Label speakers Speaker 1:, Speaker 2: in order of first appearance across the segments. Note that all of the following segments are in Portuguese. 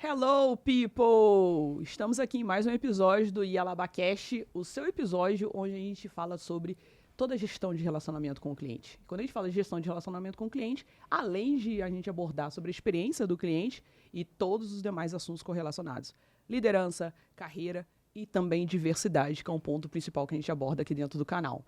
Speaker 1: Hello, people! Estamos aqui em mais um episódio do Yalabacast, o seu episódio onde a gente fala sobre toda a gestão de relacionamento com o cliente. Quando a gente fala de gestão de relacionamento com o cliente, além de a gente abordar sobre a experiência do cliente e todos os demais assuntos correlacionados. Liderança, carreira e também diversidade, que é um ponto principal que a gente aborda aqui dentro do canal.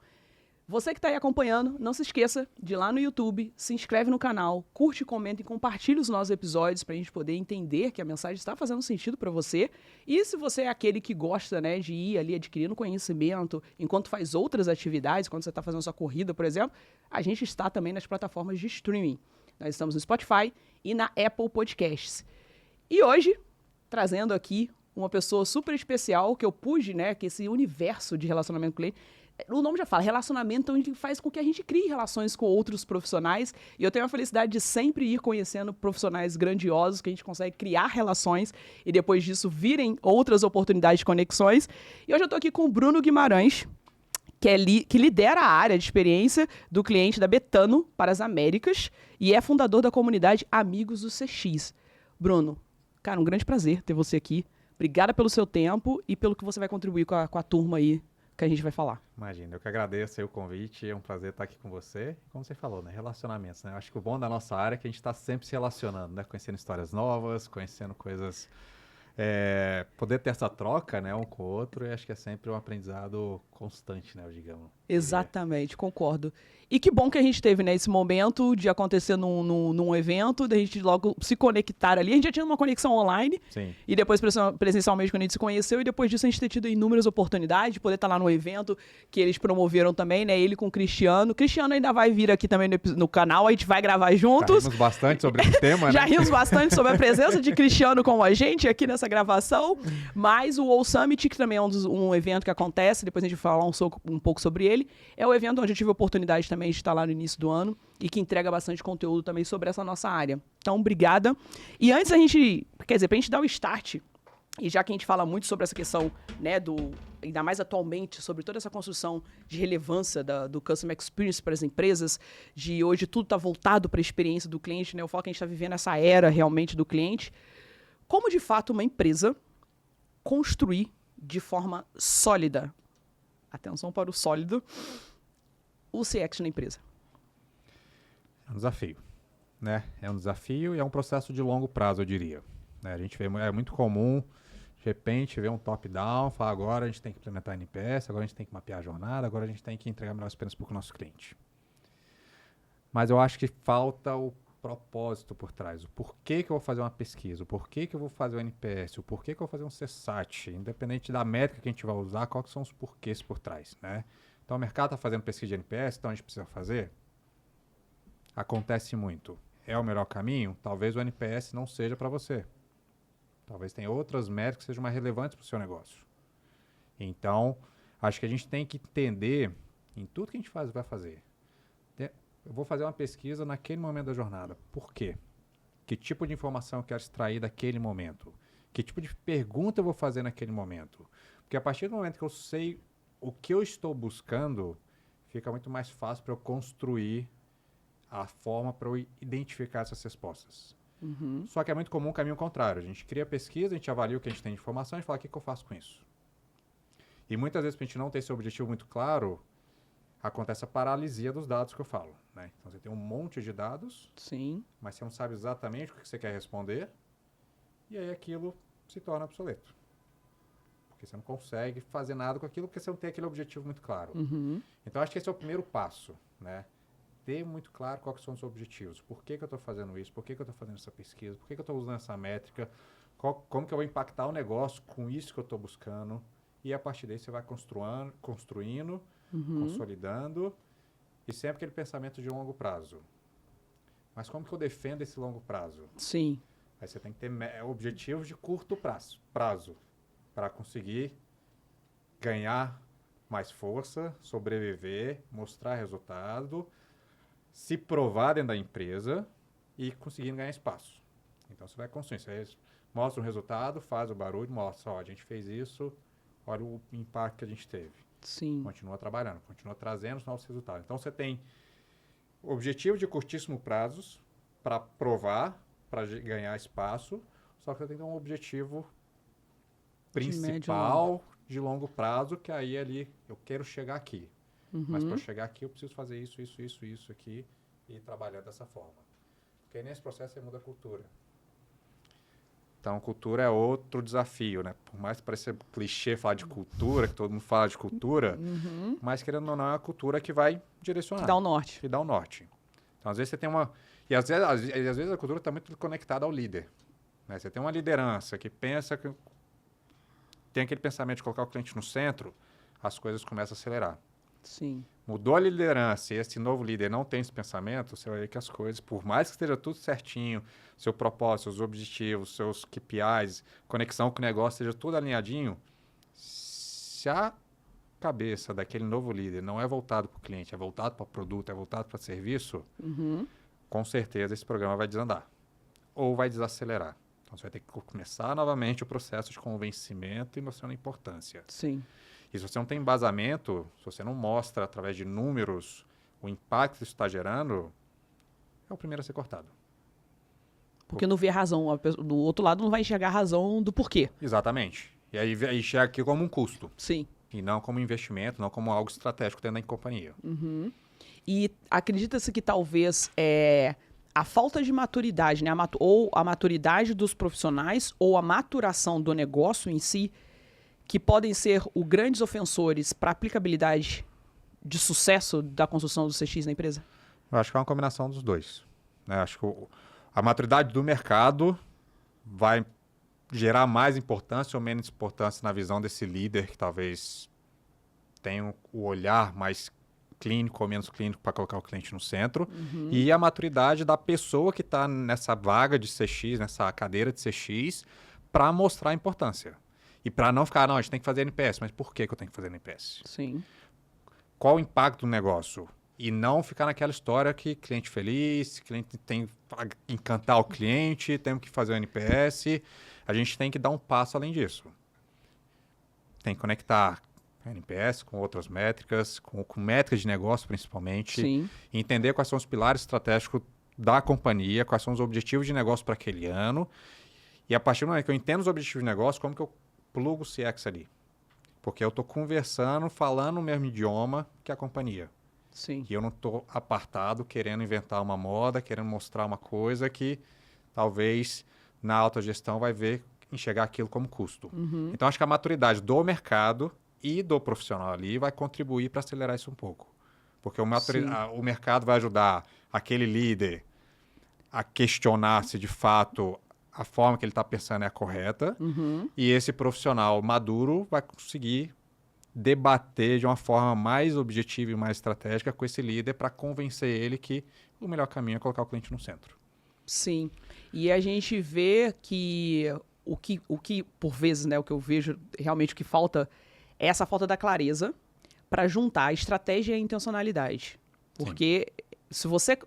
Speaker 1: Você que está aí acompanhando, não se esqueça de ir lá no YouTube, se inscreve no canal, curte, comenta e compartilha os nossos episódios para a gente poder entender que a mensagem está fazendo sentido para você. E se você é aquele que gosta, né, de ir ali adquirindo conhecimento enquanto faz outras atividades, quando você está fazendo sua corrida, por exemplo, a gente está também nas plataformas de streaming. Nós estamos no Spotify e na Apple Podcasts. E hoje, trazendo aqui uma pessoa super especial que eu pude, né, que esse universo de relacionamento com o cliente. O nome já fala, relacionamento, então ele faz com que a gente crie relações com outros profissionais. E eu tenho a felicidade de sempre ir conhecendo profissionais grandiosos, que a gente consegue criar relações e depois disso virem outras oportunidades de conexões. E hoje eu estou aqui com o Bruno Guimarães, que lidera a área de experiência do cliente da Betano para as Américas e é fundador da comunidade Amigos do CX. Bruno, cara, um grande prazer ter você aqui. Obrigada pelo seu tempo e pelo que você vai contribuir com a turma aí que a gente vai falar.
Speaker 2: Imagina, eu que agradeço aí o convite, é um prazer estar aqui com você. Como você falou, né, relacionamentos, né? Eu acho que o bom da nossa área é que a gente está sempre se relacionando, né? Conhecendo histórias novas, conhecendo coisas, poder ter essa troca, né, um com o outro, e acho que é sempre um aprendizado constante, né, digamos.
Speaker 1: Exatamente, concordo. E que bom que a gente teve, né, esse momento de acontecer num evento, da gente logo se conectar ali. A gente já tinha uma conexão online.
Speaker 2: Sim.
Speaker 1: E depois presencialmente quando a gente se conheceu. E depois disso a gente ter tido inúmeras oportunidades de poder estar lá no evento que eles promoveram também, né? Ele com o Cristiano. Cristiano ainda vai vir aqui também no canal, a gente vai gravar juntos.
Speaker 2: Já rimos bastante sobre esse tema, né?
Speaker 1: Já rimos bastante sobre a presença de Cristiano com a gente aqui nessa gravação. Mas o All Summit, que também é um evento que acontece, depois a gente vai falar um pouco sobre ele. É o evento onde eu tive a oportunidade também de estar lá no início do ano e que entrega bastante conteúdo também sobre essa nossa área. Então, obrigada. E antes a gente, pra gente dar o start, e já que a gente fala muito sobre essa questão, né, ainda mais atualmente, sobre toda essa construção de relevância do Customer Experience para as empresas, de hoje tudo está voltado para a experiência do cliente, né, eu falo que a gente está vivendo essa era realmente do cliente, como de fato uma empresa construir de forma sólida, atenção para o sólido, o CX na empresa.
Speaker 2: É um desafio, né? É um desafio e é um processo de longo prazo, eu diria. Né? A gente vê, é muito comum, de repente, ver um top-down, falar agora a gente tem que implementar NPS, agora a gente tem que mapear a jornada, agora a gente tem que entregar melhor experiência para o nosso cliente. Mas eu acho que falta o propósito por trás. O porquê que eu vou fazer uma pesquisa, o porquê que eu vou fazer o NPS, o porquê que eu vou fazer um CSAT, independente da métrica que a gente vai usar, quais são os porquês por trás, né? Então o mercado está fazendo pesquisa de NPS, então a gente precisa fazer? Acontece muito. É o melhor caminho? Talvez o NPS não seja para você. Talvez tenha outras métricas que sejam mais relevantes para o seu negócio. Então, acho que a gente tem que entender em tudo que a gente vai fazer. Eu vou fazer uma pesquisa naquele momento da jornada. Por quê? Que tipo de informação eu quero extrair daquele momento? Que tipo de pergunta eu vou fazer naquele momento? Porque a partir do momento que eu sei o que eu estou buscando, fica muito mais fácil para eu construir a forma para eu identificar essas respostas.
Speaker 1: Uhum.
Speaker 2: Só que é muito comum o caminho contrário. A gente cria pesquisa, a gente avalia o que a gente tem de informação e fala o que eu faço com isso. E muitas vezes, para a gente não ter esse objetivo muito claro, acontece a paralisia dos dados que eu falo. Né? Então, você tem um monte de dados,
Speaker 1: Sim.
Speaker 2: mas você não sabe exatamente o que você quer responder, e aí aquilo se torna obsoleto. Porque você não consegue fazer nada com aquilo porque você não tem aquele objetivo muito claro.
Speaker 1: Uhum.
Speaker 2: Então, acho que esse é o primeiro passo, né? Ter muito claro quais são os objetivos. Por que eu estou fazendo isso? Por que eu estou fazendo essa pesquisa? Por que eu estou usando essa métrica? Como que eu vou impactar o negócio com isso que eu estou buscando? E a partir daí você vai construindo, consolidando, e sempre aquele pensamento de longo prazo. Mas como que eu defendo esse longo prazo?
Speaker 1: Sim.
Speaker 2: Aí você tem que ter objetivos de curto prazo para conseguir ganhar mais força, sobreviver, mostrar resultado, se provar dentro da empresa e conseguir ganhar espaço. Então você vai construindo, você mostra o resultado, faz o barulho, mostra, ó, a gente fez isso, olha o impacto que a gente teve.
Speaker 1: Sim.
Speaker 2: Continua trabalhando, continua trazendo os novos resultados. Então você tem objetivo de curtíssimo prazos para provar, para ganhar espaço, só que você tem que ter um objetivo
Speaker 1: médio e
Speaker 2: principal de longo prazo, que aí ali eu quero chegar aqui. Mas para chegar aqui eu preciso fazer isso aqui e trabalhar dessa forma. Porque aí nesse processo você muda a cultura. Então, cultura é outro desafio, né? Por mais que pareça clichê falar de cultura, que todo mundo fala de cultura, mas querendo ou não, é uma cultura que vai direcionar.
Speaker 1: Que dá o norte.
Speaker 2: Que dá o norte. Então, às vezes você tem uma... E às vezes a cultura está muito conectada ao líder. Né? Você tem uma liderança que pensa que tem aquele pensamento de colocar o cliente no centro, as coisas começam a acelerar.
Speaker 1: Sim.
Speaker 2: Mudou a liderança e esse novo líder não tem esse pensamento, você vai ver que as coisas, por mais que esteja tudo certinho, seu propósito, seus objetivos, seus KPIs, conexão com o negócio, seja tudo alinhadinho, se a cabeça daquele novo líder não é voltado para o cliente, é voltado para o produto, é voltado para o serviço, com certeza esse programa vai desandar ou vai desacelerar. Então você vai ter que começar novamente o processo de convencimento e mostrando a importância.
Speaker 1: Sim.
Speaker 2: E se você não tem embasamento, se você não mostra através de números o impacto que isso está gerando, é o primeiro a ser cortado.
Speaker 1: Porque não vê a razão. Do outro lado não vai enxergar a razão do porquê.
Speaker 2: Exatamente. E aí chega aqui como um custo.
Speaker 1: Sim.
Speaker 2: E não como investimento, não como algo estratégico dentro da companhia.
Speaker 1: E acredita-se que talvez a falta de maturidade, né? Ou a maturidade dos profissionais, ou a maturação do negócio em si, que podem ser os grandes ofensores para a aplicabilidade de sucesso da construção do CX na empresa?
Speaker 2: Eu acho que é uma combinação dos dois. Né? Acho que a maturidade do mercado vai gerar mais importância ou menos importância na visão desse líder que talvez tenha o olhar mais clínico ou menos clínico para colocar o cliente no centro. E a maturidade da pessoa que está nessa vaga de CX, nessa cadeira de CX, para mostrar a importância. E para não ficar, não, a gente tem que fazer NPS. Mas por que eu tenho que fazer NPS?
Speaker 1: Sim.
Speaker 2: Qual o impacto do negócio? E não ficar naquela história que cliente feliz, cliente tem que encantar o cliente, temos que fazer o NPS. A gente tem que dar um passo além disso. Tem que conectar NPS com outras métricas, com métricas de negócio principalmente.
Speaker 1: Sim.
Speaker 2: E entender quais são os pilares estratégicos da companhia, quais são os objetivos de negócio para aquele ano. E a partir do momento que eu entendo os objetivos de negócio, como que eu plugo o CX ali? Porque eu estou conversando, falando o mesmo idioma que a companhia.
Speaker 1: Sim.
Speaker 2: E eu não estou apartado, querendo inventar uma moda, querendo mostrar uma coisa que talvez na autogestão vai enxergar aquilo como custo. Então, acho que a maturidade do mercado e do profissional ali vai contribuir para acelerar isso um pouco. Porque o mercado vai ajudar aquele líder a questionar se de fato a forma que ele está pensando é a correta, e esse profissional maduro vai conseguir debater de uma forma mais objetiva e mais estratégica com esse líder para convencer ele que o melhor caminho é colocar o cliente no centro.
Speaker 1: Sim. E a gente vê que o que por vezes, né, o que eu vejo realmente o que falta é essa falta da clareza para juntar a estratégia e a intencionalidade. Porque se você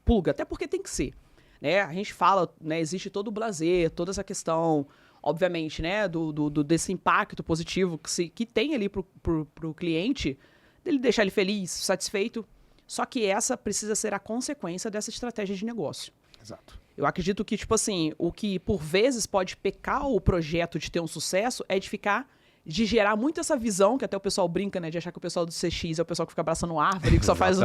Speaker 1: pluga, até porque tem que ser, né? A gente fala, né, existe todo o blazer, toda essa questão, obviamente, né, desse impacto positivo que tem ali pro cliente, dele deixar ele feliz, satisfeito. Só que essa precisa ser a consequência dessa estratégia de negócio.
Speaker 2: Exato.
Speaker 1: Eu acredito que, tipo assim, o que por vezes pode pecar o projeto de ter um sucesso é de gerar muito essa visão, que até o pessoal brinca, né, de achar que o pessoal do CX é o pessoal que fica abraçando árvore, que só faz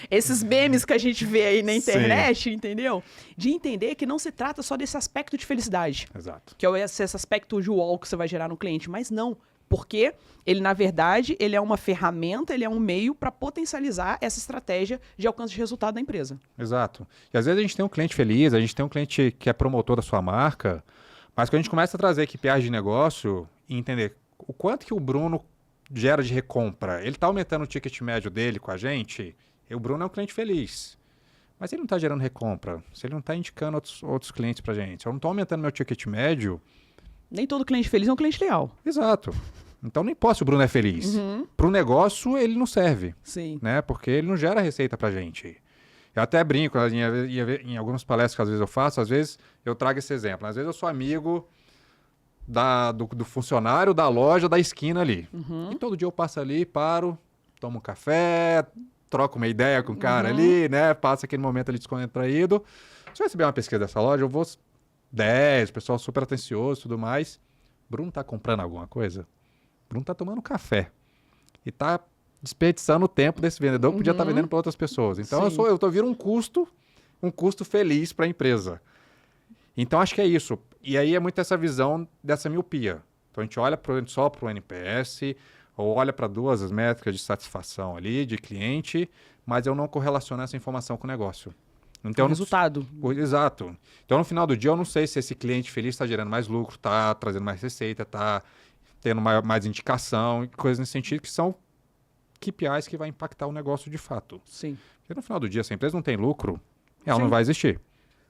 Speaker 1: esses memes que a gente vê aí na internet, entendeu? De entender que não se trata só desse aspecto de felicidade.
Speaker 2: Exato.
Speaker 1: Que é esse aspecto de wall que você vai gerar no cliente, mas não. Porque ele, na verdade, ele é uma ferramenta, ele é um meio para potencializar essa estratégia de alcance de resultado da empresa.
Speaker 2: Exato. E às vezes a gente tem um cliente feliz, a gente tem um cliente que é promotor da sua marca, mas quando a gente começa a trazer KPIs de negócio e entender o quanto que o Bruno gera de recompra, ele está aumentando o ticket médio dele com a gente, e o Bruno é um cliente feliz. Mas ele não está gerando recompra, se ele não está indicando outros clientes para a gente, se eu não estou aumentando meu ticket médio...
Speaker 1: Nem todo cliente feliz é um cliente leal.
Speaker 2: Exato. Então não importa se o Bruno é feliz. Para o negócio, ele não serve.
Speaker 1: Sim.
Speaker 2: Né? Porque ele não gera receita para a gente. Eu até brinco, em algumas palestras que às vezes eu faço, às vezes eu trago esse exemplo. Às vezes eu sou amigo do funcionário da loja da esquina ali. E todo dia eu passo ali, paro, tomo um café, troco uma ideia com o cara ali, né? Passa aquele momento ali descontraído. Se eu receber uma pesquisa dessa loja, eu vou 10, pessoal super atencioso e tudo mais. Bruno tá comprando alguma coisa? Bruno tá tomando café. E tá desperdiçando o tempo desse vendedor que podia estar vendendo para outras pessoas. Então eu tô vendo um custo feliz para a empresa. Então acho que é isso. E aí é muito essa visão dessa miopia. Então a gente olha só para o NPS, ou olha para duas métricas de satisfação ali, de cliente, mas eu não correlaciono essa informação com o negócio. Então,
Speaker 1: o resultado.
Speaker 2: Exato. Então no final do dia eu não sei se esse cliente feliz está gerando mais lucro, está trazendo mais receita, está tendo mais indicação, e coisas nesse sentido que são KPIs que vai impactar o negócio de fato.
Speaker 1: Sim.
Speaker 2: Porque no final do dia, se a empresa não tem lucro, ela não vai existir.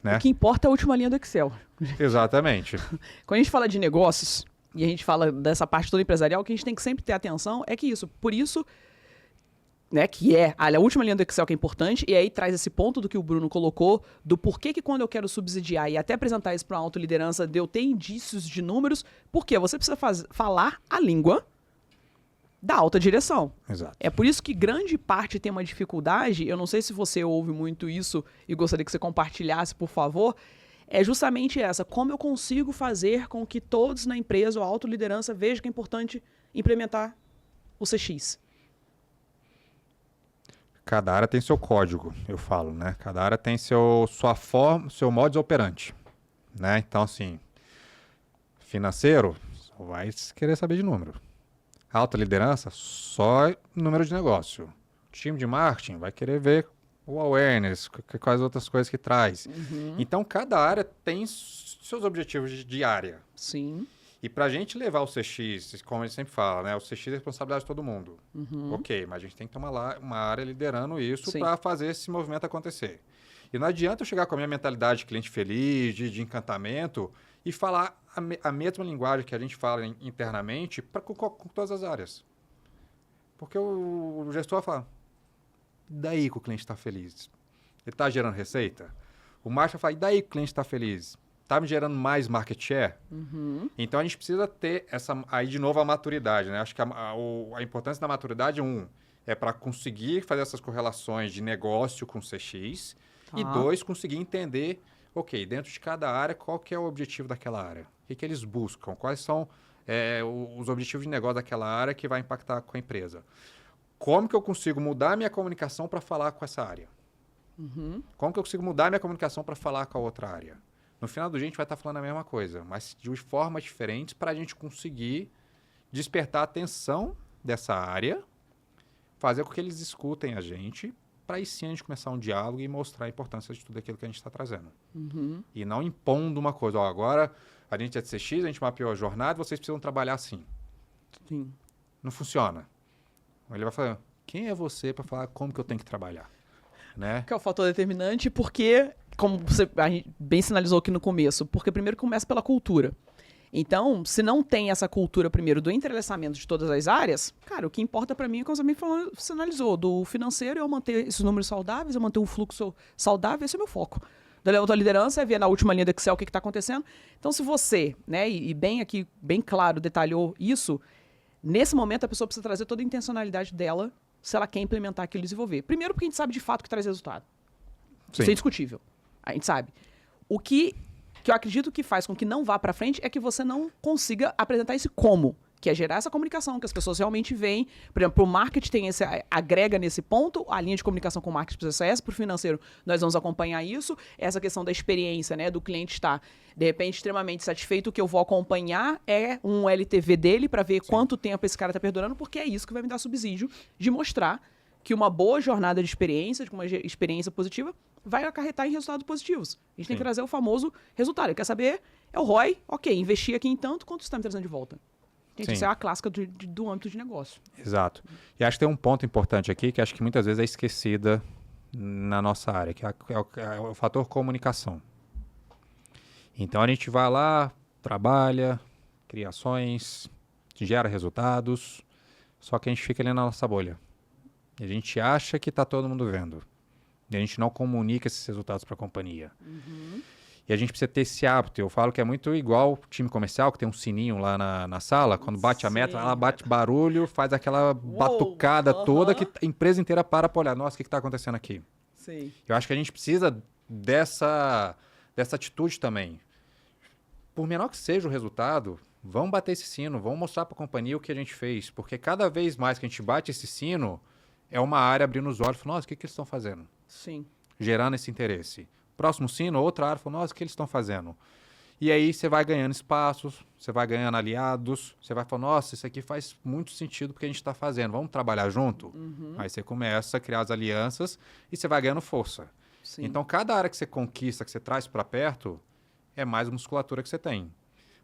Speaker 2: Né?
Speaker 1: O que importa é a última linha do Excel.
Speaker 2: Exatamente.
Speaker 1: Quando a gente fala de negócios, e a gente fala dessa parte toda empresarial, o que a gente tem que sempre ter atenção é que isso, por isso, né, que é a última linha do Excel que é importante, e aí traz esse ponto do que o Bruno colocou, do porquê que quando eu quero subsidiar e até apresentar isso para uma autoliderança, de eu ter indícios de números, porque você precisa falar a língua da alta direção.
Speaker 2: Exato.
Speaker 1: É por isso que grande parte tem uma dificuldade, eu não sei se você ouve muito isso e gostaria que você compartilhasse, por favor, é justamente essa, como eu consigo fazer com que todos na empresa ou a autoliderança vejam que é importante implementar o CX.
Speaker 2: Cada área tem seu código, eu falo, né? Cada área tem sua forma, seu modus operandi, né? Então, assim, financeiro, só vai querer saber de número. Alta liderança, só número de negócio. Time de marketing vai querer ver o awareness, quais outras coisas que traz.
Speaker 1: Uhum.
Speaker 2: Então, cada área tem seus objetivos de área.
Speaker 1: Sim.
Speaker 2: E para a gente levar o CX, como a gente sempre fala, né? O CX é responsabilidade de todo mundo.
Speaker 1: Uhum.
Speaker 2: Ok, mas a gente tem que ter uma área liderando isso para fazer esse movimento acontecer. E não adianta eu chegar com a minha mentalidade de cliente feliz, de encantamento, e falar a mesma linguagem que a gente fala internamente com todas as áreas. Porque o gestor fala, daí que o cliente está feliz? Ele está gerando receita? O marketing fala, e daí que o cliente está feliz? Está me gerando mais market share?
Speaker 1: Uhum.
Speaker 2: Então, a gente precisa ter aí de novo a maturidade, né? Acho que a importância da maturidade, é para conseguir fazer essas correlações de negócio com CX, e 2, conseguir entender, ok, dentro de cada área, qual que é o objetivo daquela área? O que eles buscam? Quais são os objetivos de negócio daquela área que vai impactar com a empresa? Como que eu consigo mudar a minha comunicação para falar com essa área?
Speaker 1: Uhum.
Speaker 2: Como que eu consigo mudar a minha comunicação para falar com a outra área? No final do dia, a gente vai estar falando a mesma coisa, mas de formas diferentes para a gente conseguir despertar a atenção dessa área, fazer com que eles escutem a gente, para aí sim a gente começar um diálogo e mostrar a importância de tudo aquilo que a gente está trazendo.
Speaker 1: Uhum.
Speaker 2: E não impondo uma coisa. Ó, agora a gente é de CX, a gente mapeou a jornada, vocês precisam trabalhar assim.
Speaker 1: Sim.
Speaker 2: Não funciona. Ele vai falar, quem é você para falar como que eu tenho que trabalhar? Né?
Speaker 1: Que é o fator determinante, porque, como a gente bem sinalizou aqui no começo, porque primeiro começa pela cultura. Então, se não tem essa cultura primeiro do entrelaçamento de todas as áreas, cara, o que importa para mim é como você me sinalizou, do financeiro eu manter esses números saudáveis, eu manter um fluxo saudável, esse é o meu foco. Da liderança é ver na última linha do Excel o que está acontecendo. Então, se você, né, e bem aqui, bem claro, detalhou isso, nesse momento a pessoa precisa trazer toda a intencionalidade dela se ela quer implementar aquilo e desenvolver. Primeiro porque a gente sabe de fato que traz resultado.
Speaker 2: Sim.
Speaker 1: Isso é indiscutível. A gente sabe. O que eu acredito que faz com que não vá para frente é que você não consiga apresentar esse como, que é gerar essa comunicação, que as pessoas realmente veem. Por exemplo, o marketing tem agrega nesse ponto, a linha de comunicação com o marketing precisa ser essa, para o financeiro nós vamos acompanhar isso, essa questão da experiência, né, do cliente estar, de repente, extremamente satisfeito, o que eu vou acompanhar é um LTV dele para ver quanto tempo esse cara está perdurando, porque é isso que vai me dar subsídio de mostrar que uma boa jornada de experiência, de uma experiência positiva, vai acarretar em resultados positivos. A gente tem que trazer o famoso resultado. Quer saber? É o ROI, ok, investi aqui em tanto, quanto você está me trazendo de volta? Gente, isso é a clássica do âmbito de negócio.
Speaker 2: Exato. E acho que tem um ponto importante aqui, que acho que muitas vezes é esquecida na nossa área, que é o fator comunicação. Então, a gente vai lá, trabalha, cria ações, gera resultados, só que a gente fica ali na nossa bolha. E a gente acha que está todo mundo vendo. E a gente não comunica esses resultados para a companhia. Uhum. E a gente precisa ter esse hábito. Eu falo que é muito igual o time comercial, que tem um sininho lá na sala. Quando bate a meta, ela bate barulho, faz aquela batucada toda que a empresa inteira para olhar. Nossa, o que está acontecendo aqui?
Speaker 1: Sim.
Speaker 2: Eu acho que a gente precisa dessa atitude também. por menor que seja o resultado, vamos bater esse sino, vamos mostrar para a companhia o que a gente fez, porque cada vez mais que a gente bate esse sino, é uma área abrindo os olhos, falando, nossa, o que eles estão fazendo?
Speaker 1: Sim.
Speaker 2: Gerando esse interesse. Próximo sino, outra área, falando, nossa, o que eles estão fazendo? E aí você vai ganhando espaços, você vai ganhando aliados, você vai falando, nossa, isso aqui faz muito sentido porque a gente está fazendo, vamos trabalhar junto? Aí você começa a criar as alianças e você vai ganhando força.
Speaker 1: Sim.
Speaker 2: Então, cada área que você conquista, que você traz para perto, é mais musculatura que você tem.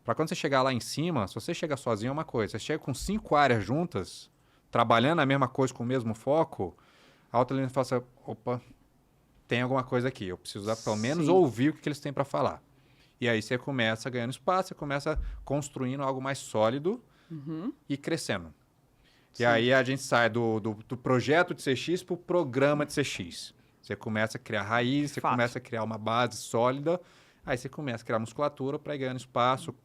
Speaker 2: Para quando você chegar lá em cima, se você chega sozinho é uma coisa, você chega com 5 áreas juntas, trabalhando a mesma coisa com o mesmo foco, a outra linha fala assim, opa, tem alguma coisa aqui, eu preciso pelo menos ouvir o que eles têm para falar. E aí você começa ganhando espaço, você começa construindo algo mais sólido e crescendo.
Speaker 1: Sim.
Speaker 2: E aí a gente sai do projeto de CX para o programa de CX. Você começa a criar raiz, você começa a criar uma base sólida, aí você começa a criar musculatura para ir ganhando espaço,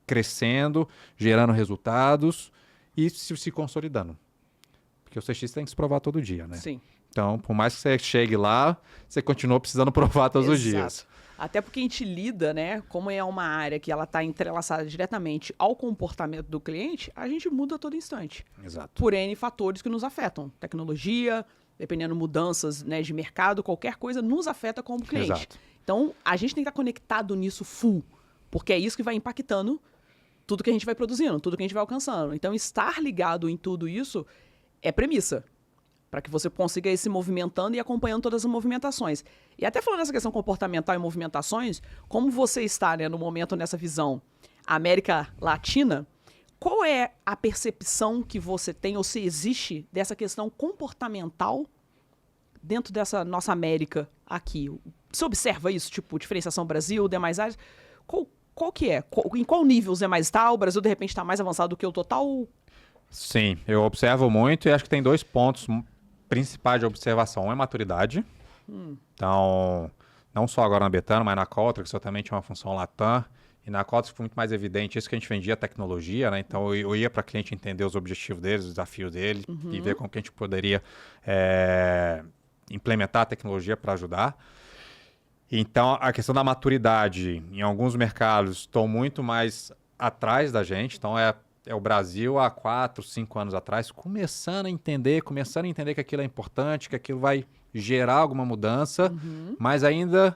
Speaker 2: crescendo, gerando resultados e se consolidando. Porque o CX tem que se provar todo dia, né?
Speaker 1: Sim.
Speaker 2: Então, por mais que você chegue lá, você continua precisando provar todos os dias.
Speaker 1: Até porque a gente lida, né? Como é uma área que ela está entrelaçada diretamente ao comportamento do cliente, a gente muda a todo instante.
Speaker 2: Exato.
Speaker 1: Por N fatores que nos afetam. Tecnologia, dependendo mudanças, né, de mercado, qualquer coisa nos afeta como cliente.
Speaker 2: Exato.
Speaker 1: Então, a gente tem que estar conectado nisso full, porque é isso que vai impactando tudo que a gente vai produzindo, tudo que a gente vai alcançando. Então, estar ligado em tudo isso é premissa para que você consiga ir se movimentando e acompanhando todas as movimentações. E até falando nessa questão comportamental e movimentações, como você está, né, no momento nessa visão América Latina, qual é a percepção que você tem, ou se existe, dessa questão comportamental dentro dessa nossa América aqui? Você observa isso, tipo, diferenciação Brasil, demais áreas? Qual que é? Em qual nível os demais está? O Brasil, de repente, está mais avançado do que o total?
Speaker 2: Sim, eu observo muito e acho que tem 2 pontos principais de observação. Um é maturidade. Então, não só agora na Betano, mas na Qualtrics, que eu também tinha uma função Latam. E na Qualtrics foi muito mais evidente isso, que a gente vendia tecnologia, né? Então, eu ia para cliente entender os objetivos deles, os desafios deles e ver como que a gente poderia implementar a tecnologia para ajudar. Então, a questão da maturidade, em alguns mercados, estão muito mais atrás da gente. Então, é o Brasil há 4, 5 anos atrás, começando a entender que aquilo é importante, que aquilo vai gerar alguma mudança, mas ainda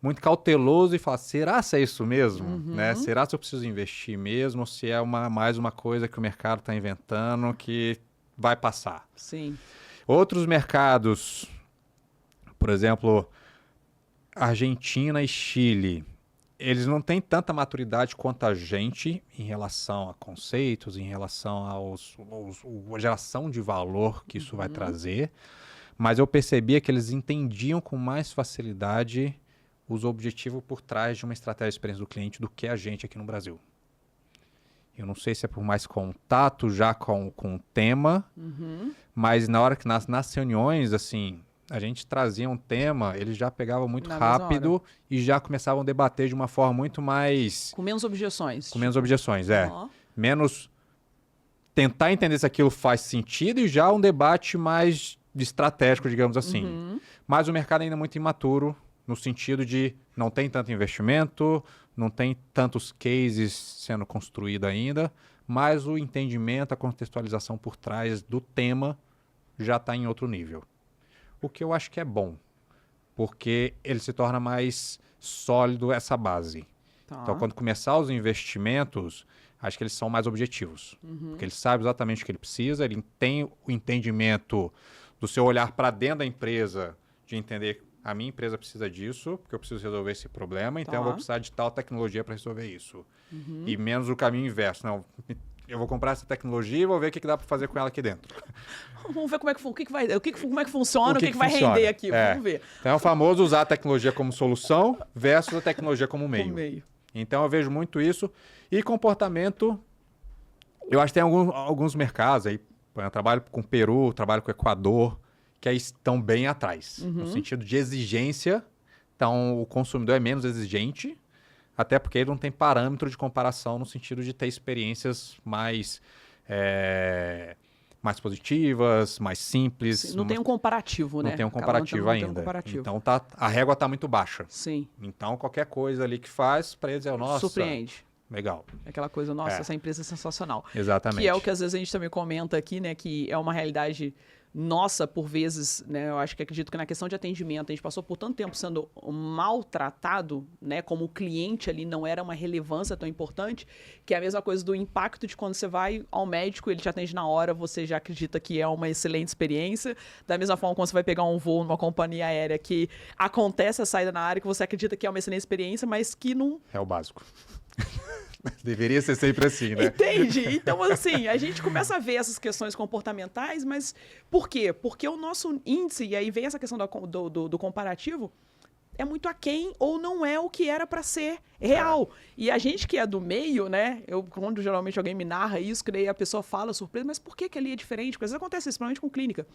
Speaker 2: muito cauteloso e falar, será se é isso mesmo? Né? Será se eu preciso investir mesmo? Ou se é mais uma coisa que o mercado está inventando que vai passar?
Speaker 1: Sim.
Speaker 2: Outros mercados, por exemplo, Argentina e Chile, eles não têm tanta maturidade quanto a gente em relação a conceitos, em relação à geração de valor que isso vai trazer, mas eu percebia que eles entendiam com mais facilidade os objetivos por trás de uma estratégia de experiência do cliente do que a gente aqui no Brasil. Eu não sei se é por mais contato já com o tema, mas na hora que nas reuniões, assim, a gente trazia um tema, eles já pegavam muito rápido e já começavam a debater de uma forma muito mais...
Speaker 1: Com menos objeções.
Speaker 2: Com menos objeções, Menos tentar entender se aquilo faz sentido e já um debate mais estratégico, digamos assim. Mas o mercado ainda é muito imaturo, no sentido de não tem tanto investimento, não tem tantos cases sendo construídos ainda, mas o entendimento, a contextualização por trás do tema já está em outro nível. O que eu acho que é bom, porque ele se torna mais sólido essa base.
Speaker 1: Tá.
Speaker 2: Então, quando começar os investimentos, acho que eles são mais objetivos. Porque ele sabe exatamente o que ele precisa, ele tem o entendimento do seu olhar para dentro da empresa, de entender, a minha empresa precisa disso, porque eu preciso resolver esse problema, então eu vou precisar de tal tecnologia para resolver isso. E menos o caminho inverso. Não, eu vou comprar essa tecnologia e vou ver o que dá para fazer com ela aqui dentro.
Speaker 1: Vamos ver como é que funciona, o que vai render aqui. Vamos ver.
Speaker 2: Então é o famoso usar a tecnologia como solução versus a tecnologia como meio. Então eu vejo muito isso. E comportamento, eu acho que tem alguns mercados aí, eu trabalho com o Peru, trabalho com o Equador, que aí estão bem atrás. No sentido de exigência, então o consumidor é menos exigente, até porque ele não tem parâmetro de comparação no sentido de ter experiências mais mais positivas, mais simples.
Speaker 1: Sim, não tem um comparativo, né?
Speaker 2: Não tem um comparativo ainda.
Speaker 1: Não tem um comparativo.
Speaker 2: Então a régua está muito baixa.
Speaker 1: Sim.
Speaker 2: Então qualquer coisa ali que faz, para eles é o nosso.
Speaker 1: Surpreende.
Speaker 2: Legal.
Speaker 1: Aquela coisa, nossa, essa empresa é sensacional.
Speaker 2: Exatamente.
Speaker 1: Que é o que às vezes a gente também comenta aqui, né? Que é uma realidade nossa, por vezes, né? Eu acho que acredito que na questão de atendimento, a gente passou por tanto tempo sendo maltratado, né? Como o cliente ali não era uma relevância tão importante, que é a mesma coisa do impacto de quando você vai ao médico, ele te atende na hora, você já acredita que é uma excelente experiência. Da mesma forma, quando você vai pegar um voo numa companhia aérea, que acontece a saída na área, que você acredita que é uma excelente experiência, mas que não...
Speaker 2: É o básico. Deveria ser sempre assim, né?
Speaker 1: Entende? Então, assim, a gente começa a ver essas questões comportamentais, mas por quê? Porque o nosso índice, e aí vem essa questão do comparativo, é muito aquém ou não é o que era para ser real. E a gente que é do meio, né? Quando geralmente alguém me narra isso, que daí a pessoa fala surpresa, mas por que ali é diferente? Porque às vezes acontece isso, principalmente com clínica.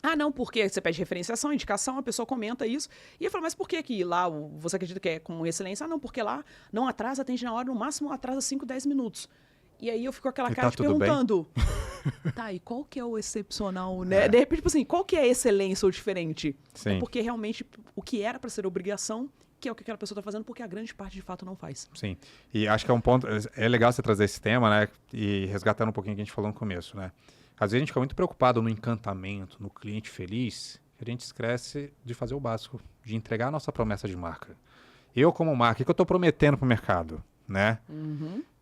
Speaker 1: Ah, não, porque você pede referenciação, indicação, a pessoa comenta isso. E eu falo, mas por que lá você acredita que é com excelência? Ah, não, porque lá não atrasa, atende na hora, no máximo atrasa 5, 10 minutos. E aí eu fico com aquela cara te perguntando, tá, e qual que é o excepcional, né? De repente, tipo assim, qual que é a excelência ou diferente?
Speaker 2: Sim.
Speaker 1: É porque realmente o que era para ser obrigação, que é o que aquela pessoa está fazendo, porque a grande parte de fato não faz.
Speaker 2: Sim. E acho que é um ponto, é legal você trazer esse tema, né? E resgatando um pouquinho o que a gente falou no começo, né? Às vezes a gente fica muito preocupado no encantamento, no cliente feliz, que a gente esquece de fazer o básico, de entregar a nossa promessa de marca. Eu, como marca, o que eu estou prometendo para o mercado, né?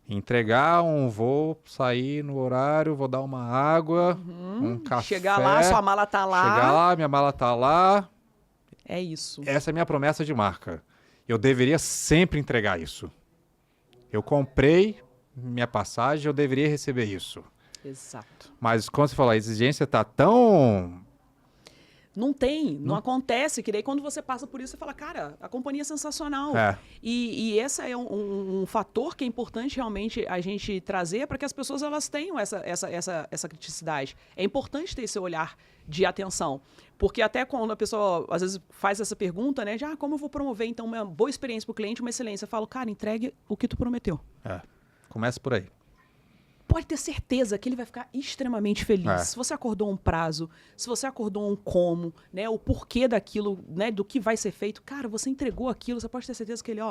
Speaker 2: Entregar vou sair no horário, vou dar uma água, um café.
Speaker 1: Chegar lá, sua mala tá lá.
Speaker 2: Chegar lá, minha mala tá lá.
Speaker 1: É isso.
Speaker 2: Essa é a minha promessa de marca. Eu deveria sempre entregar isso. Eu comprei minha passagem, eu deveria receber isso.
Speaker 1: Exato.
Speaker 2: Mas, como você falou, a exigência está tão...
Speaker 1: Não acontece, que daí quando você passa por isso, você fala, cara, a companhia é sensacional. E esse é um fator que é importante realmente a gente trazer para que as pessoas elas tenham essa criticidade. É importante ter esse olhar de atenção. Porque até quando a pessoa, às vezes, faz essa pergunta, né, de como eu vou promover, então, uma boa experiência para o cliente, uma excelência. Eu falo, cara, entregue o que tu prometeu.
Speaker 2: Começa por aí.
Speaker 1: Pode ter certeza que ele vai ficar extremamente feliz. Se você acordou um prazo, se você acordou um como, né, o porquê daquilo, né, do que vai ser feito, cara, você entregou aquilo, você pode ter certeza que ele,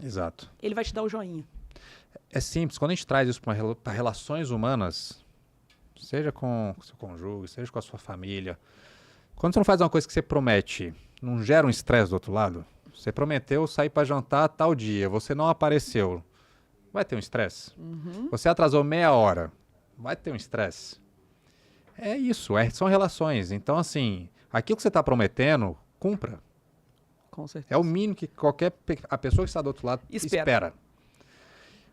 Speaker 2: Exato.
Speaker 1: Ele vai te dar o joinha.
Speaker 2: É simples, quando a gente traz isso para relações humanas, seja com o seu cônjuge, seja com a sua família, quando você não faz uma coisa que você promete, não gera um estresse do outro lado? Você prometeu sair para jantar tal dia, você não apareceu. Vai ter um estresse? Você atrasou meia hora. Vai ter um estresse? É isso, são relações. Então, assim, aquilo que você está prometendo, cumpra.
Speaker 1: Com certeza.
Speaker 2: É o mínimo que a pessoa que está do outro lado espera.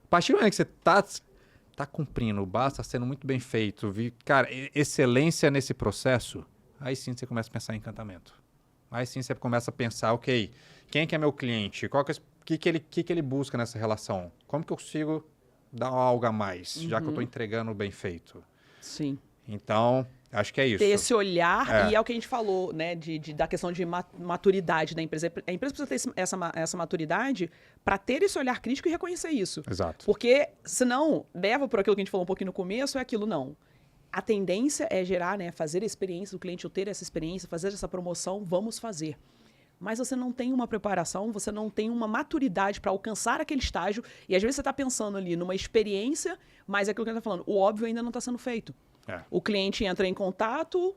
Speaker 2: A partir do momento que você está cumprindo, o basta está sendo muito bem feito, cara, excelência nesse processo, aí sim você começa a pensar em encantamento. Aí sim você começa a pensar, ok, quem que é meu cliente? O que ele busca nessa relação? Como que eu consigo dar algo a mais, já que eu estou entregando bem feito?
Speaker 1: Sim.
Speaker 2: Então, acho que é isso.
Speaker 1: Ter esse olhar, e é o que a gente falou, né, da questão de maturidade da empresa. A empresa precisa ter essa maturidade para ter esse olhar crítico e reconhecer isso.
Speaker 2: Exato.
Speaker 1: Porque, senão, leva por aquilo que a gente falou um pouquinho no começo, é aquilo não. A tendência é gerar, né, fazer a experiência do cliente, eu ter essa experiência, fazer essa promoção, vamos fazer. Mas você não tem uma preparação, você não tem uma maturidade para alcançar aquele estágio. E às vezes você está pensando ali numa experiência, mas é aquilo que a gente está falando, o óbvio ainda não está sendo feito. O cliente entra em contato,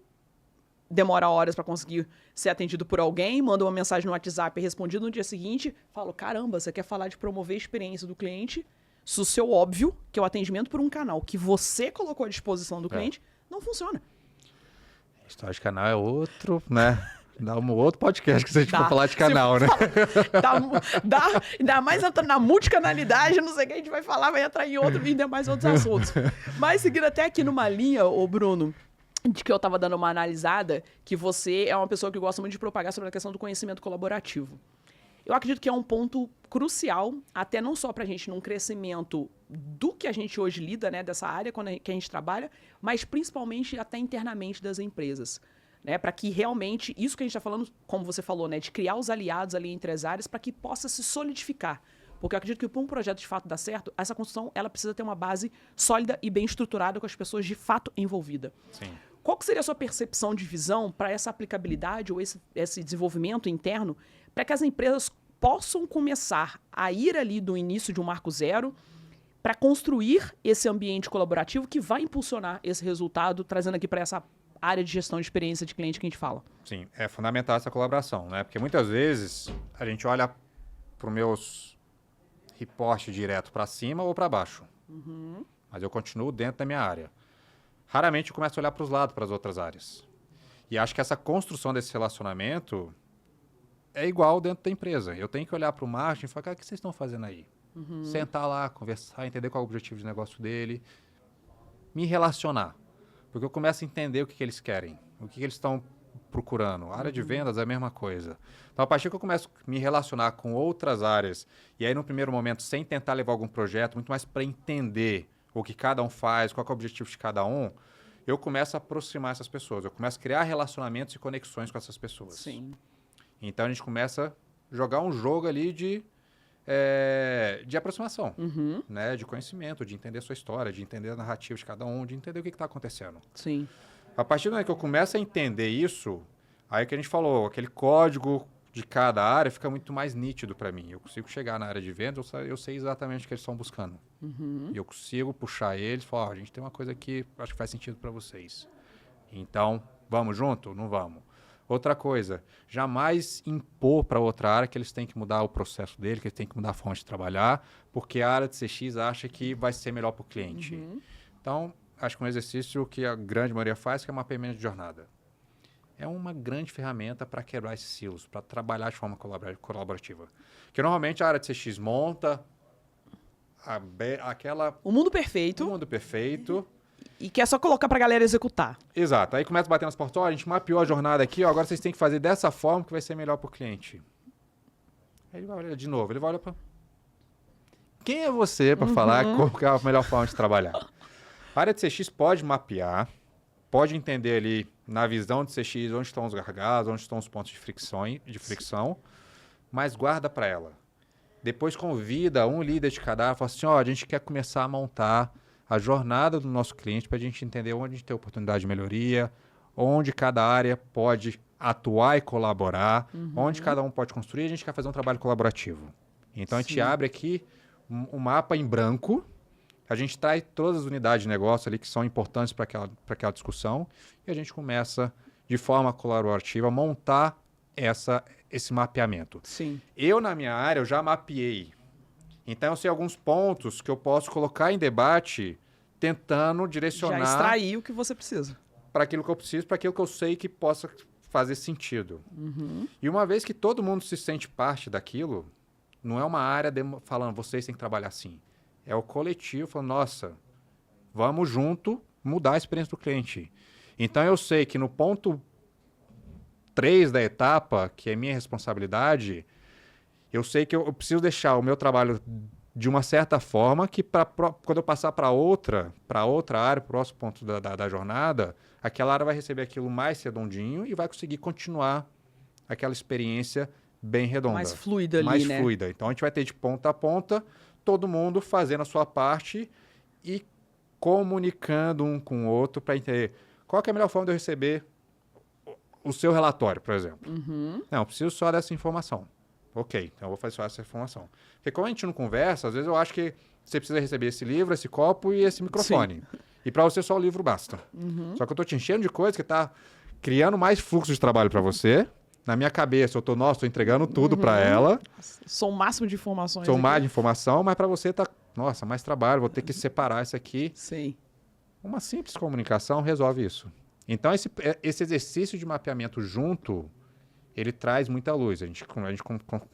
Speaker 1: demora horas para conseguir ser atendido por alguém, manda uma mensagem no WhatsApp e respondido no dia seguinte, falo, caramba, você quer falar de promover a experiência do cliente, se o seu óbvio, que é o atendimento por um canal que você colocou à disposição do cliente, não funciona.
Speaker 2: História de canal é outro, né? Dá um outro podcast que você for falar de canal, né?
Speaker 1: Ainda mais entrando na multicanalidade, não sei o que a gente vai falar, vai entrar em outro, ainda mais outros assuntos. Mas seguindo até aqui numa linha, ô Bruno, de que eu estava dando uma analisada, que você é uma pessoa que gosta muito de propagar sobre a questão do conhecimento colaborativo. Eu acredito que é um ponto crucial, até não só para a gente num crescimento do que a gente hoje lida, né, dessa área que a gente trabalha, mas principalmente até internamente das empresas. Né, para que realmente, isso que a gente está falando, como você falou, né, de criar os aliados ali entre as áreas, para que possa se solidificar. Porque eu acredito que para um projeto de fato dar certo, essa construção ela precisa ter uma base sólida e bem estruturada com as pessoas de fato envolvidas.
Speaker 2: Sim.
Speaker 1: Qual que seria a sua percepção de visão para essa aplicabilidade ou esse desenvolvimento interno para que as empresas possam começar a ir ali do início de um marco zero para construir esse ambiente colaborativo que vai impulsionar esse resultado, trazendo aqui para essa área de gestão de experiência de cliente que a gente fala?
Speaker 2: Sim, é fundamental essa colaboração, né? Porque muitas vezes a gente olha para os meus reportes direto para cima ou para baixo. Mas eu continuo dentro da minha área. Raramente eu começo a olhar para os lados, para as outras áreas. E acho que essa construção desse relacionamento é igual dentro da empresa. Eu tenho que olhar para o marketing e falar, cara, o que vocês estão fazendo aí? Sentar lá, conversar, entender qual é o objetivo de negócio dele, me relacionar. Porque eu começo a entender o que eles querem, o que eles estão procurando. A área de vendas é a mesma coisa. Então, a partir que eu começo a me relacionar com outras áreas, e aí no primeiro momento, sem tentar levar algum projeto, muito mais para entender o que cada um faz, qual é o objetivo de cada um, eu começo a aproximar essas pessoas. Eu começo a criar relacionamentos e conexões com essas pessoas.
Speaker 1: Sim.
Speaker 2: Então, a gente começa a jogar um jogo ali de aproximação, né? De conhecimento, de entender a sua história, de entender a narrativa de cada um, de entender o que está acontecendo.
Speaker 1: Sim.
Speaker 2: A partir do momento que eu começo a entender isso, aí que a gente falou, aquele código de cada área fica muito mais nítido para mim. Eu consigo chegar na área de vendas, eu sei exatamente o que eles estão buscando. E eu consigo puxar eles e falar, a gente tem uma coisa aqui, acho que faz sentido para vocês. Então, vamos junto? Não vamos. Outra coisa, jamais impor para outra área que eles têm que mudar o processo dele, que eles têm que mudar a forma de trabalhar, porque a área de CX acha que vai ser melhor para o cliente. Então, acho que um exercício que a grande maioria faz, que é o mapeamento de jornada. É uma grande ferramenta para quebrar esses silos, para trabalhar de forma colaborativa. Porque normalmente a área de CX monta
Speaker 1: O mundo perfeito.
Speaker 2: O mundo perfeito.
Speaker 1: E que é só colocar pra galera executar.
Speaker 2: Exato. Aí começa a bater nas portas, a gente mapeou a jornada aqui, agora vocês têm que fazer dessa forma que vai ser melhor pro cliente. Aí ele vai olhar de novo, ele vai olhar para... Quem é você para falar qual que é a melhor forma de trabalhar? A área de CX pode mapear, pode entender ali na visão de CX onde estão os gargalos, onde estão os pontos de fricção, mas guarda para ela. Depois convida um líder de cada área, fala assim, a gente quer começar a montar a jornada do nosso cliente para a gente entender onde a gente tem oportunidade de melhoria, onde cada área pode atuar e colaborar, onde cada um pode construir, a gente quer fazer um trabalho colaborativo. Então, a gente abre aqui um mapa em branco, a gente traz todas as unidades de negócio ali que são importantes para aquela discussão e a gente começa, de forma colaborativa, a montar esse mapeamento.
Speaker 1: Sim.
Speaker 2: Eu, na minha área, eu já mapeei. Então, eu sei alguns pontos que eu posso colocar em debate tentando direcionar...
Speaker 1: Já extrair o que você precisa.
Speaker 2: Para aquilo que eu preciso, para aquilo que eu sei que possa fazer sentido. E uma vez que todo mundo se sente parte daquilo, não é uma área falando, vocês têm que trabalhar assim. É o coletivo falando, nossa, vamos junto mudar a experiência do cliente. Então, eu sei que no ponto 3 da etapa, que é minha responsabilidade... Eu sei que eu preciso deixar o meu trabalho de uma certa forma que quando eu passar para outra área, para o próximo ponto da jornada, aquela área vai receber aquilo mais redondinho e vai conseguir continuar aquela experiência bem redonda.
Speaker 1: Mais fluida ali,
Speaker 2: mais
Speaker 1: né?
Speaker 2: Fluida. Então, a gente vai ter de ponta a ponta, todo mundo fazendo a sua parte e comunicando um com o outro para entender qual que é a melhor forma de eu receber o seu relatório, por exemplo. Não, eu preciso só dessa informação. Ok, então eu vou fazer só essa informação. Porque como a gente não conversa, às vezes eu acho que você precisa receber esse livro, esse copo e esse microfone. Sim. E para você só o livro basta. Só que eu estou te enchendo de coisa que está criando mais fluxo de trabalho para você. Na minha cabeça, eu estou entregando tudo para ela.
Speaker 1: Sou o máximo de informações.
Speaker 2: Sou mais de informação, mas para você tá, nossa, mais trabalho, vou ter que separar isso aqui.
Speaker 1: Sim.
Speaker 2: Uma simples comunicação resolve isso. Então, esse exercício de mapeamento junto... ele traz muita luz. A gente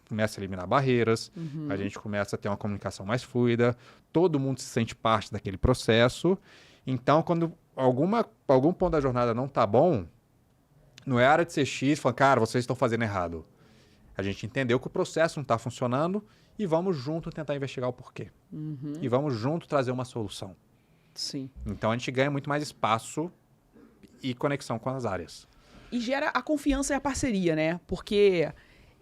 Speaker 2: começa a eliminar barreiras, a gente começa a ter uma comunicação mais fluida, todo mundo se sente parte daquele processo. Então, quando algum ponto da jornada não está bom, não é área de CX, falando, cara, vocês estão fazendo errado. A gente entendeu que o processo não está funcionando e vamos junto tentar investigar o porquê. E vamos junto trazer uma solução.
Speaker 1: Sim.
Speaker 2: Então, a gente ganha muito mais espaço e conexão com as áreas.
Speaker 1: E gera a confiança e a parceria, né? Porque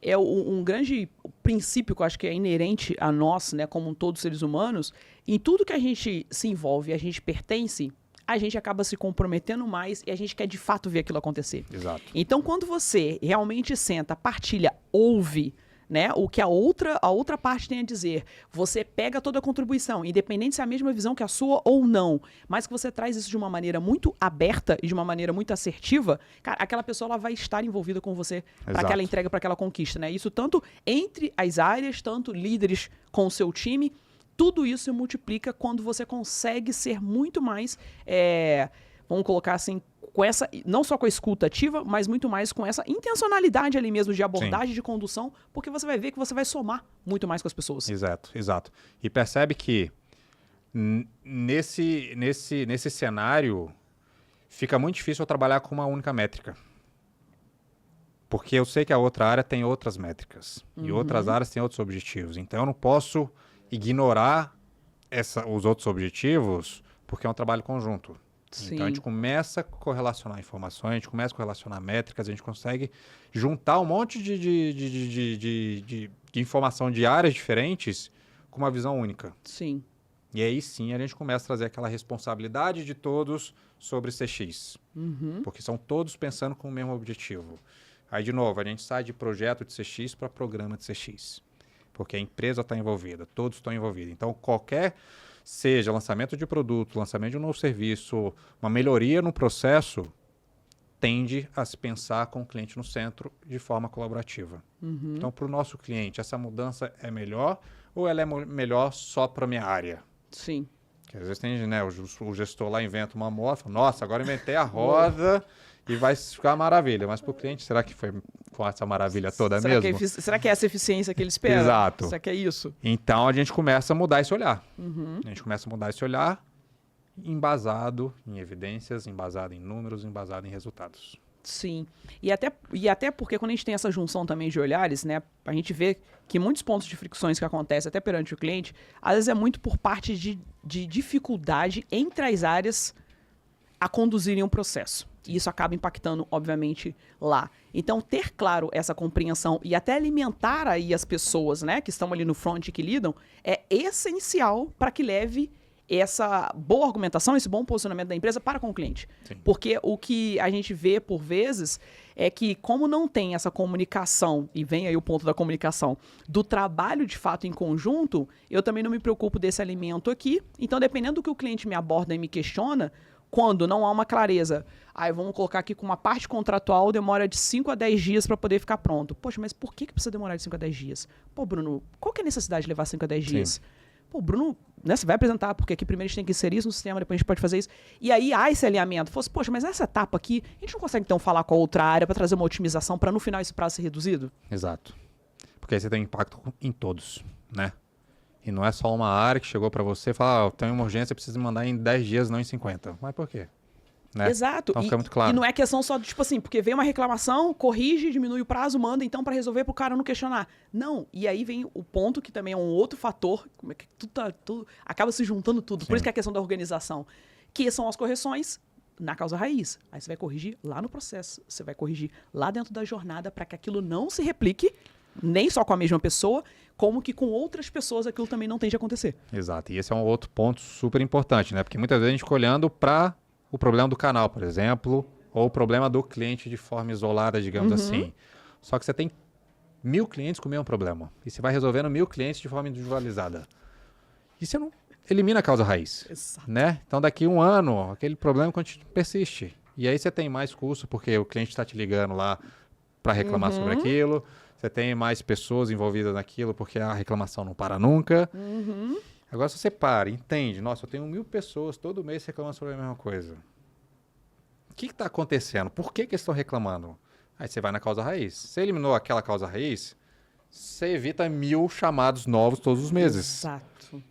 Speaker 1: é um grande princípio que eu acho que é inerente a nós, né, como todos seres humanos. Em tudo que a gente se envolve, a gente pertence, a gente acaba se comprometendo mais e a gente quer de fato ver aquilo acontecer.
Speaker 2: Exato.
Speaker 1: Então, quando você realmente senta, partilha, ouve, né, o que a outra parte tem a dizer, você pega toda a contribuição, independente se é a mesma visão que a sua ou não, mas que você traz isso de uma maneira muito aberta e de uma maneira muito assertiva, cara, aquela pessoa ela vai estar envolvida com você para aquela entrega, para aquela conquista, né? Isso tanto entre as áreas, tanto líderes com o seu time, tudo isso se multiplica quando você consegue ser muito mais, vamos colocar assim, com essa, não só com a escuta ativa, mas muito mais com essa intencionalidade ali mesmo de abordagem, de condução, porque você vai ver que você vai somar muito mais com as pessoas.
Speaker 2: Exato, exato. E percebe que nesse cenário fica muito difícil eu trabalhar com uma única métrica. Porque eu sei que a outra área tem outras métricas. E outras áreas têm outros objetivos. Então eu não posso ignorar os outros objetivos porque é um trabalho conjunto.
Speaker 1: Sim.
Speaker 2: Então a gente começa a correlacionar informações, a gente começa a correlacionar métricas, a gente consegue juntar um monte de informação de áreas diferentes com uma visão única.
Speaker 1: Sim.
Speaker 2: E aí sim a gente começa a trazer aquela responsabilidade de todos sobre CX. Porque são todos pensando com o mesmo objetivo. Aí, de novo, a gente sai de projeto de CX para programa de CX. Porque a empresa está envolvida, todos estão envolvidos. Então, seja lançamento de produto, lançamento de um novo serviço, uma melhoria no processo, tende a se pensar com o cliente no centro de forma colaborativa. Então, para o nosso cliente, essa mudança é melhor ou ela é melhor só para a minha área?
Speaker 1: Sim.
Speaker 2: Porque às vezes tem, né, o gestor lá inventa uma moto, fala, nossa, agora inventei a roda e vai ficar maravilha. Mas para o cliente, será que foi com essa maravilha toda mesmo?
Speaker 1: Será que é essa eficiência que ele espera?
Speaker 2: Exato.
Speaker 1: Será que é isso?
Speaker 2: Então, a gente começa a mudar esse olhar. A gente começa a mudar esse olhar embasado em evidências, embasado em números, embasado em resultados.
Speaker 1: Sim. E até porque quando a gente tem essa junção também de olhares, né, a gente vê que muitos pontos de fricções que acontecem até perante o cliente, às vezes é muito por parte de dificuldade entre as áreas a conduzirem um processo. E isso acaba impactando, obviamente, lá. Então, ter claro essa compreensão e até alimentar aí as pessoas, né, que estão ali no front e que lidam, é essencial para que leve essa boa argumentação, esse bom posicionamento da empresa para com o cliente.
Speaker 2: Sim.
Speaker 1: Porque o que a gente vê, por vezes, é que como não tem essa comunicação, e vem aí o ponto da comunicação, do trabalho de fato em conjunto, eu também não me preocupo desse alimento aqui. Então, dependendo do que o cliente me aborda e me questiona, quando não há uma clareza, vamos colocar aqui com uma parte contratual, demora de 5 a 10 dias para poder ficar pronto. Poxa, mas por que precisa demorar de 5 a 10 dias? Pô, Bruno, qual que é a necessidade de levar 5 a 10 dias?
Speaker 2: Sim.
Speaker 1: Pô, Bruno, né, você vai apresentar, porque aqui primeiro a gente tem que inserir isso no sistema, depois a gente pode fazer isso. E aí há esse alinhamento. Fosse, poxa, mas nessa etapa aqui, a gente não consegue então falar com a outra área para trazer uma otimização para no final esse prazo ser reduzido?
Speaker 2: Exato. Porque aí você tem impacto em todos, né? E não é só uma área que chegou para você e fala, eu tenho uma urgência, preciso mandar em 10 dias, não em 50. Mas por quê? Né?
Speaker 1: Exato.
Speaker 2: Então fica muito claro.
Speaker 1: E não é questão só de, tipo assim, porque veio uma reclamação, corrige, diminui o prazo, manda então para resolver pro cara não questionar. Não. E aí vem o ponto que também é um outro fator, como é que tudo acaba se juntando tudo.
Speaker 2: Sim.
Speaker 1: Por isso que é a questão da organização. Que são as correções na causa raiz. Aí você vai corrigir lá no processo. Você vai corrigir lá dentro da jornada para que aquilo não se replique, nem só com a mesma pessoa, como que com outras pessoas aquilo também não tende a acontecer.
Speaker 2: Exato. E esse é um outro ponto super importante, né? Porque muitas vezes a gente fica olhando para o problema do canal, por exemplo, ou o problema do cliente de forma isolada, digamos assim. Só que você tem 1000 clientes com o mesmo problema. E você vai resolvendo 1000 clientes de forma individualizada. E você não elimina a causa raiz.
Speaker 1: Exato.
Speaker 2: Né? Então, daqui um ano, aquele problema persiste. E aí você tem mais custo, porque o cliente está te ligando lá para reclamar sobre aquilo. Você tem mais pessoas envolvidas naquilo, porque a reclamação não para nunca. Agora, se você para e entende, nossa, eu tenho 1000 pessoas todo mês reclamando sobre a mesma coisa. O que está acontecendo? Por que eles estão reclamando? Aí você vai na causa raiz. Você eliminou aquela causa raiz, você evita 1000 chamados novos todos os meses.
Speaker 1: Exato.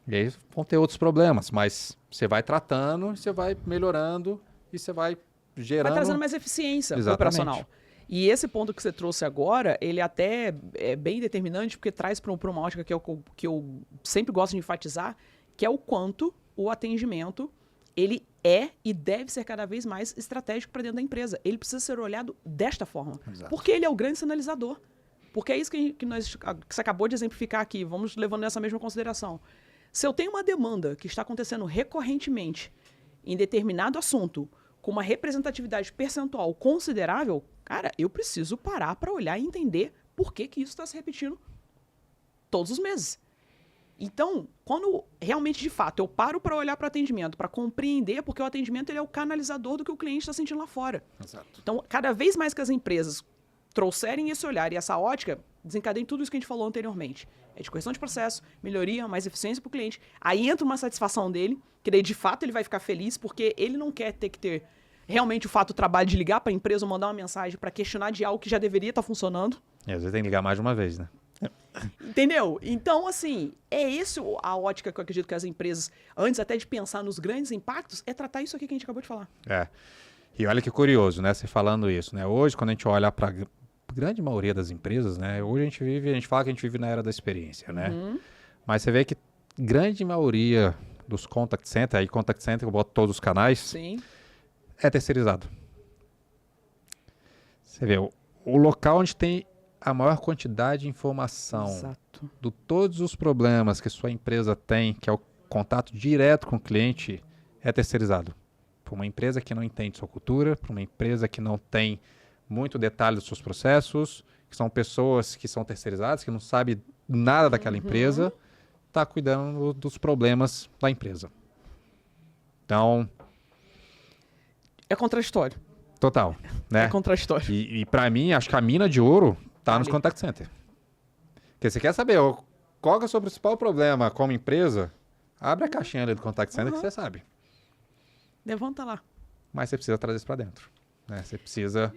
Speaker 2: E aí vão ter outros problemas, mas você vai tratando, você vai melhorando e você vai gerando...
Speaker 1: Vai trazendo mais eficiência
Speaker 2: Exatamente.
Speaker 1: operacional. E esse ponto que você trouxe agora, ele até é bem determinante, porque traz para uma ótica que eu sempre gosto de enfatizar, que é o quanto o atendimento, ele é e deve ser cada vez mais estratégico para dentro da empresa. Ele precisa ser olhado desta forma.
Speaker 2: Exato.
Speaker 1: Porque ele é o grande sinalizador. Porque é isso que você acabou de exemplificar aqui. Vamos levando nessa mesma consideração. Se eu tenho uma demanda que está acontecendo recorrentemente em determinado assunto, com uma representatividade percentual considerável, cara, eu preciso parar para olhar e entender por que isso está se repetindo todos os meses. Então, quando realmente, de fato, eu paro para olhar para o atendimento, para compreender, porque o atendimento ele é o canalizador do que o cliente está sentindo lá fora.
Speaker 2: Exato.
Speaker 1: Então, cada vez mais que as empresas trouxerem esse olhar e essa ótica, desencadeiem tudo isso que a gente falou anteriormente. É de correção de processo, melhoria, mais eficiência para o cliente. Aí entra uma satisfação dele, que daí, de fato, ele vai ficar feliz, porque ele não quer ter que ter realmente o fato do trabalho de ligar para a empresa ou mandar uma mensagem para questionar de algo que já deveria estar funcionando.
Speaker 2: E às vezes tem que ligar mais de uma vez, né?
Speaker 1: Entendeu? Então, assim, é isso a ótica que eu acredito que as empresas, antes até de pensar nos grandes impactos, é tratar isso aqui que a gente acabou de falar.
Speaker 2: É. E olha que curioso, né? Você falando isso, né? Hoje, quando a gente olha para a grande maioria das empresas, né? Hoje a gente fala que a gente vive na era da experiência, né? Mas você vê que grande maioria dos contact center, aí contact center eu boto todos os canais,
Speaker 1: Sim.
Speaker 2: é terceirizado. Você vê, o local onde tem a maior quantidade de informação
Speaker 1: Exato.
Speaker 2: de todos os problemas que sua empresa tem, que é o contato direto com o cliente, é terceirizado. Para uma empresa que não entende sua cultura, para uma empresa que não tem muito detalhe dos seus processos, que são pessoas que são terceirizadas, que não sabem nada daquela empresa, está cuidando dos problemas da empresa. Então,
Speaker 1: É contraditório.
Speaker 2: total, né?
Speaker 1: É contraditório.
Speaker 2: E para mim, acho que a mina de ouro está nos
Speaker 1: Ali.
Speaker 2: contact center. Porque você quer saber qual que é o seu principal problema como empresa, abre a caixinha ali do contact center que você sabe.
Speaker 1: Levanta lá.
Speaker 2: Mas você precisa trazer isso para dentro. Né? Você precisa...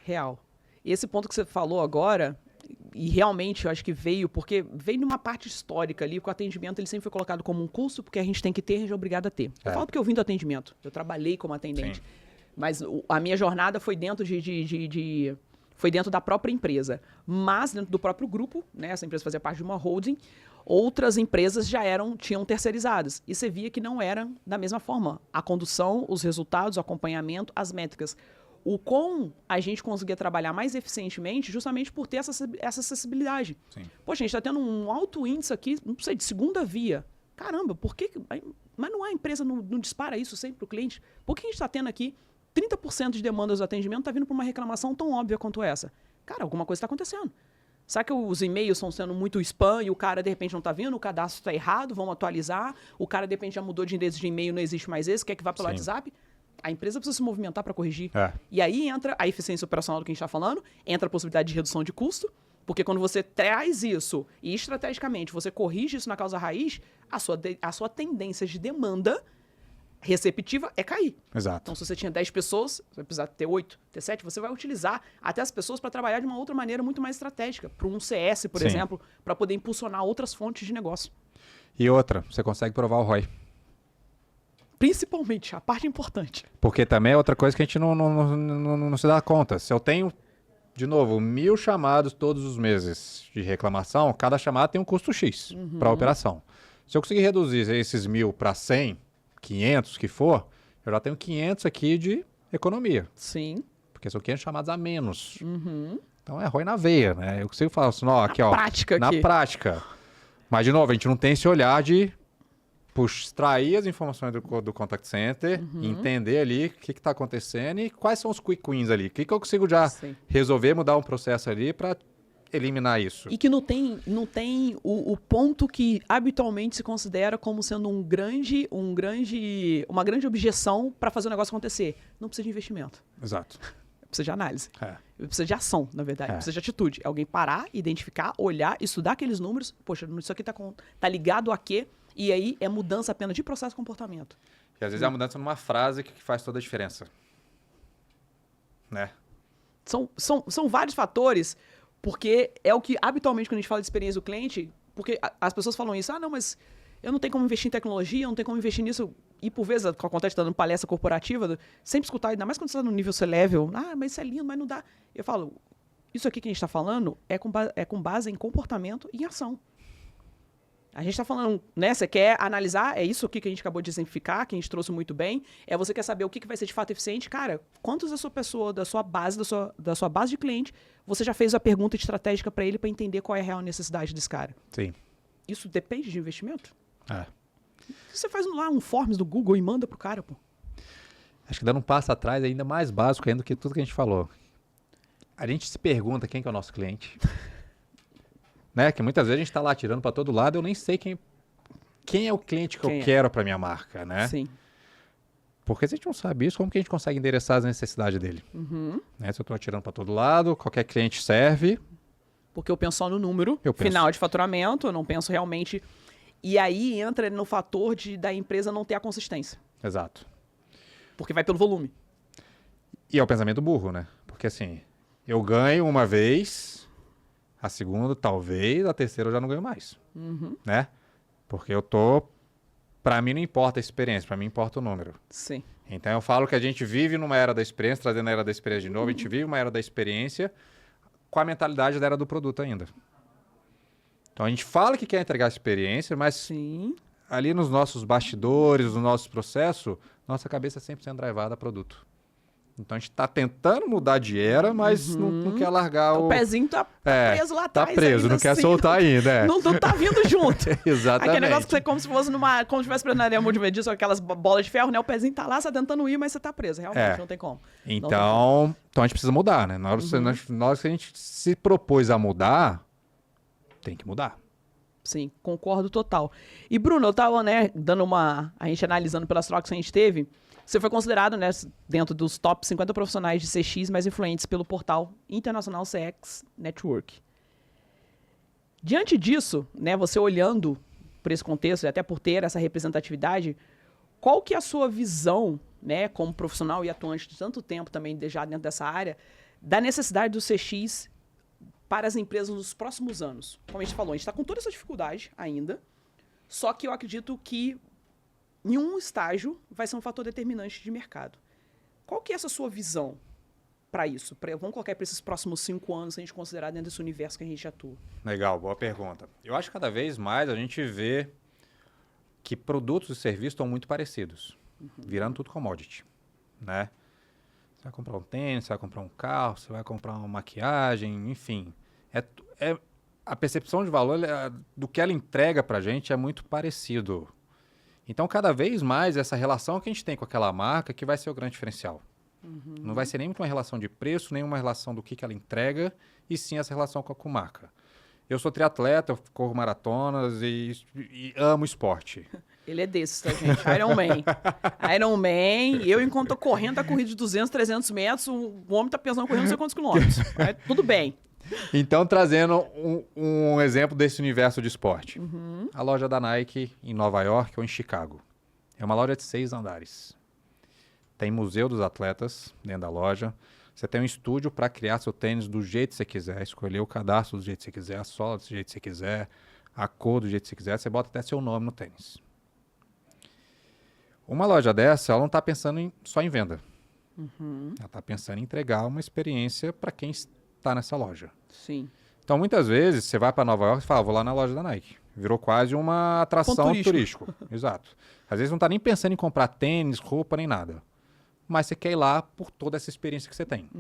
Speaker 1: Real. Esse ponto que você falou agora, e realmente eu acho que veio, porque veio numa parte histórica ali, que o atendimento ele sempre foi colocado como um custo, porque a gente tem que ter, a gente é obrigado a ter. Eu falo porque eu vim do atendimento. Eu trabalhei como atendente.
Speaker 2: Sim.
Speaker 1: Mas a minha jornada foi dentro foi dentro da própria empresa. Mas dentro do próprio grupo, né? Essa empresa fazia parte de uma holding, outras empresas já tinham terceirizadas. E você via que não era da mesma forma. A condução, os resultados, o acompanhamento, as métricas. O como a gente conseguia trabalhar mais eficientemente justamente por ter essa acessibilidade.
Speaker 2: Sim.
Speaker 1: Poxa, a gente está tendo um alto índice aqui, não sei, de segunda via. Caramba, por que... Mas não a empresa não dispara isso sempre para o cliente? Por que a gente está tendo aqui 30% de demandas do atendimento está vindo por uma reclamação tão óbvia quanto essa? Cara, alguma coisa está acontecendo. Será que os e-mails estão sendo muito spam e o cara, de repente, não está vindo? O cadastro está errado, vamos atualizar. O cara, de repente, já mudou de endereço de e-mail, não existe mais esse, quer que vá pelo
Speaker 2: Sim.
Speaker 1: WhatsApp? A empresa precisa se movimentar para corrigir.
Speaker 2: É.
Speaker 1: E aí entra a eficiência operacional do que a gente está falando, entra a possibilidade de redução de custo, porque quando você traz isso e estrategicamente você corrige isso na causa raiz, a sua tendência de demanda receptiva é cair.
Speaker 2: Exato.
Speaker 1: Então, se você tinha 10 pessoas, você vai precisar ter 8, ter 7, você vai utilizar até as pessoas para trabalhar de uma outra maneira muito mais estratégica, para um CS, por
Speaker 2: Sim.
Speaker 1: exemplo, para poder impulsionar outras fontes de negócio.
Speaker 2: E outra, você consegue provar o ROI.
Speaker 1: Principalmente, a parte importante.
Speaker 2: Porque também é outra coisa que a gente não se dá conta. Se eu tenho, de novo, 1000 chamados todos os meses de reclamação, cada chamada tem um custo X para a operação. Se eu conseguir reduzir esses 1000 para 100, 500 que for, eu já tenho 500 aqui de economia.
Speaker 1: Sim.
Speaker 2: Porque são 500 chamadas a menos. Então é ROI na veia, né? Eu consigo falar assim, ó, aqui, ó.
Speaker 1: Prática
Speaker 2: na
Speaker 1: aqui.
Speaker 2: prática. Mas, de novo, a gente não tem esse olhar de extrair as informações do contact center, entender ali o que está acontecendo e quais são os quick wins ali. O que eu consigo já
Speaker 1: Sim.
Speaker 2: resolver, mudar um processo ali para eliminar isso.
Speaker 1: E que não tem o ponto que habitualmente se considera como sendo uma grande objeção para fazer o negócio acontecer. Não precisa de investimento.
Speaker 2: Exato.
Speaker 1: Precisa de análise.
Speaker 2: É.
Speaker 1: Precisa de ação, na verdade. Precisa de atitude. É alguém parar, identificar, olhar, estudar aqueles números. Poxa, isso aqui tá ligado a quê? E aí é mudança apenas de processo e comportamento.
Speaker 2: E às vezes é a mudança numa frase que faz toda a diferença. Né?
Speaker 1: São vários fatores, porque é o que habitualmente quando a gente fala de experiência do cliente, porque as pessoas falam isso, não, mas eu não tenho como investir em tecnologia, eu não tenho como investir nisso. E por vezes, acontece dando palestra corporativa, sempre escutar, ainda mais quando você está no nível C-level, mas isso é lindo, mas não dá. Eu falo, isso aqui que a gente está falando é com base em comportamento e em ação. A gente está falando, né? Você quer analisar, é isso aqui que a gente acabou de exemplificar, que a gente trouxe muito bem. Você quer saber o que vai ser de fato eficiente. Cara, quantos da sua pessoa, da sua base, da sua base de cliente, você já fez a pergunta estratégica para ele para entender qual é a real necessidade desse cara?
Speaker 2: Sim.
Speaker 1: Isso depende de investimento?
Speaker 2: É.
Speaker 1: Você faz lá um Forms do Google e manda pro cara, pô.
Speaker 2: Acho que dando um passo atrás, ainda mais básico ainda do que tudo que a gente falou. A gente se pergunta quem que é o nosso cliente. Né? Que muitas vezes a gente está lá tirando para todo lado, eu nem sei quem é o cliente que eu quero para minha marca, né?
Speaker 1: Sim.
Speaker 2: Porque se a gente não sabe isso, como que a gente consegue endereçar as necessidades dele? Né? Se eu estou atirando para todo lado, qualquer cliente serve.
Speaker 1: Porque eu penso só no número final de faturamento, eu não penso realmente... E aí entra no fator da empresa não ter a consistência.
Speaker 2: Exato.
Speaker 1: Porque vai pelo volume.
Speaker 2: E é o pensamento burro, né? Porque assim, eu ganho uma vez, a segunda talvez, a terceira eu já não ganho mais. Né? Porque pra mim não importa a experiência, pra mim importa o número.
Speaker 1: Sim.
Speaker 2: Então eu falo que a gente vive numa era da experiência, trazendo a era da experiência de novo, a gente vive uma era da experiência com a mentalidade da era do produto ainda. Então a gente fala que quer entregar experiência, mas
Speaker 1: Sim.
Speaker 2: ali nos nossos bastidores, no nosso processo, nossa cabeça é 100% drivada a produto. Então a gente está tentando mudar de era, mas não quer largar
Speaker 1: o pezinho tá preso lá atrás.
Speaker 2: Tá preso, não quer
Speaker 1: assim,
Speaker 2: soltar ainda.
Speaker 1: Não tá vindo junto.
Speaker 2: Exatamente.
Speaker 1: Aquele negócio que você como se fosse como se tivesse preso na areia multimedista, aquelas bolas de ferro, né? O pezinho tá lá, você tá tentando ir, mas você tá preso. Realmente, não tem como.
Speaker 2: Então a gente precisa mudar, né? Na hora que a gente se propôs a mudar, tem que mudar.
Speaker 1: Sim, concordo total. E, Bruno, eu tava, né, a gente analisando pelas trocas que a gente teve, você foi considerado, né, dentro dos top 50 profissionais de CX mais influentes pelo portal Internacional CX Network. Diante disso, né, você olhando por esse contexto, e até por ter essa representatividade, qual que é a sua visão, né, como profissional e atuante de tanto tempo também já dentro dessa área, da necessidade do CX para as empresas nos próximos anos? Como a gente falou, a gente está com toda essa dificuldade ainda, só que eu acredito que em um estágio vai ser um fator determinante de mercado. Qual que é essa sua visão para isso? Vamos colocar para esses próximos 5 anos, se a gente considerar dentro desse universo que a gente atua.
Speaker 2: Legal, boa pergunta. Eu acho que cada vez mais a gente vê que produtos e serviços estão muito parecidos, virando tudo commodity, né? Você vai comprar um tênis, você vai comprar um carro, você vai comprar uma maquiagem, enfim. A percepção de valor do que ela entrega para a gente é muito parecido. Então, cada vez mais, essa relação que a gente tem com aquela marca que vai ser o grande diferencial. Não vai ser nem uma relação de preço, nem uma relação do que ela entrega, e sim essa relação com a marca. Eu sou triatleta, eu corro maratonas e amo esporte.
Speaker 1: Ele é desses, tá, gente? Iron Man. Iron Man, eu enquanto tô correndo a corrida de 200, 300 metros, o homem tá pensando correndo não sei quantos quilômetros. Tudo bem.
Speaker 2: Então, trazendo um exemplo desse universo de esporte. A loja da Nike em Nova York ou em Chicago. É uma loja de 6 andares. Tem museu dos atletas dentro da loja. Você tem um estúdio para criar seu tênis do jeito que você quiser, escolher o cadastro do jeito que você quiser, a sola do jeito que você quiser, a cor do jeito que você quiser. Você bota até seu nome no tênis. Uma loja dessa, ela não está pensando só em venda. Ela está pensando em entregar uma experiência para quem está nessa loja.
Speaker 1: Sim.
Speaker 2: Então, muitas vezes, você vai para Nova York e fala, vou lá na loja da Nike. Virou quase uma atração turística. Exato. Às vezes não está nem pensando em comprar tênis, roupa, nem nada. Mas você quer ir lá por toda essa experiência que você tem.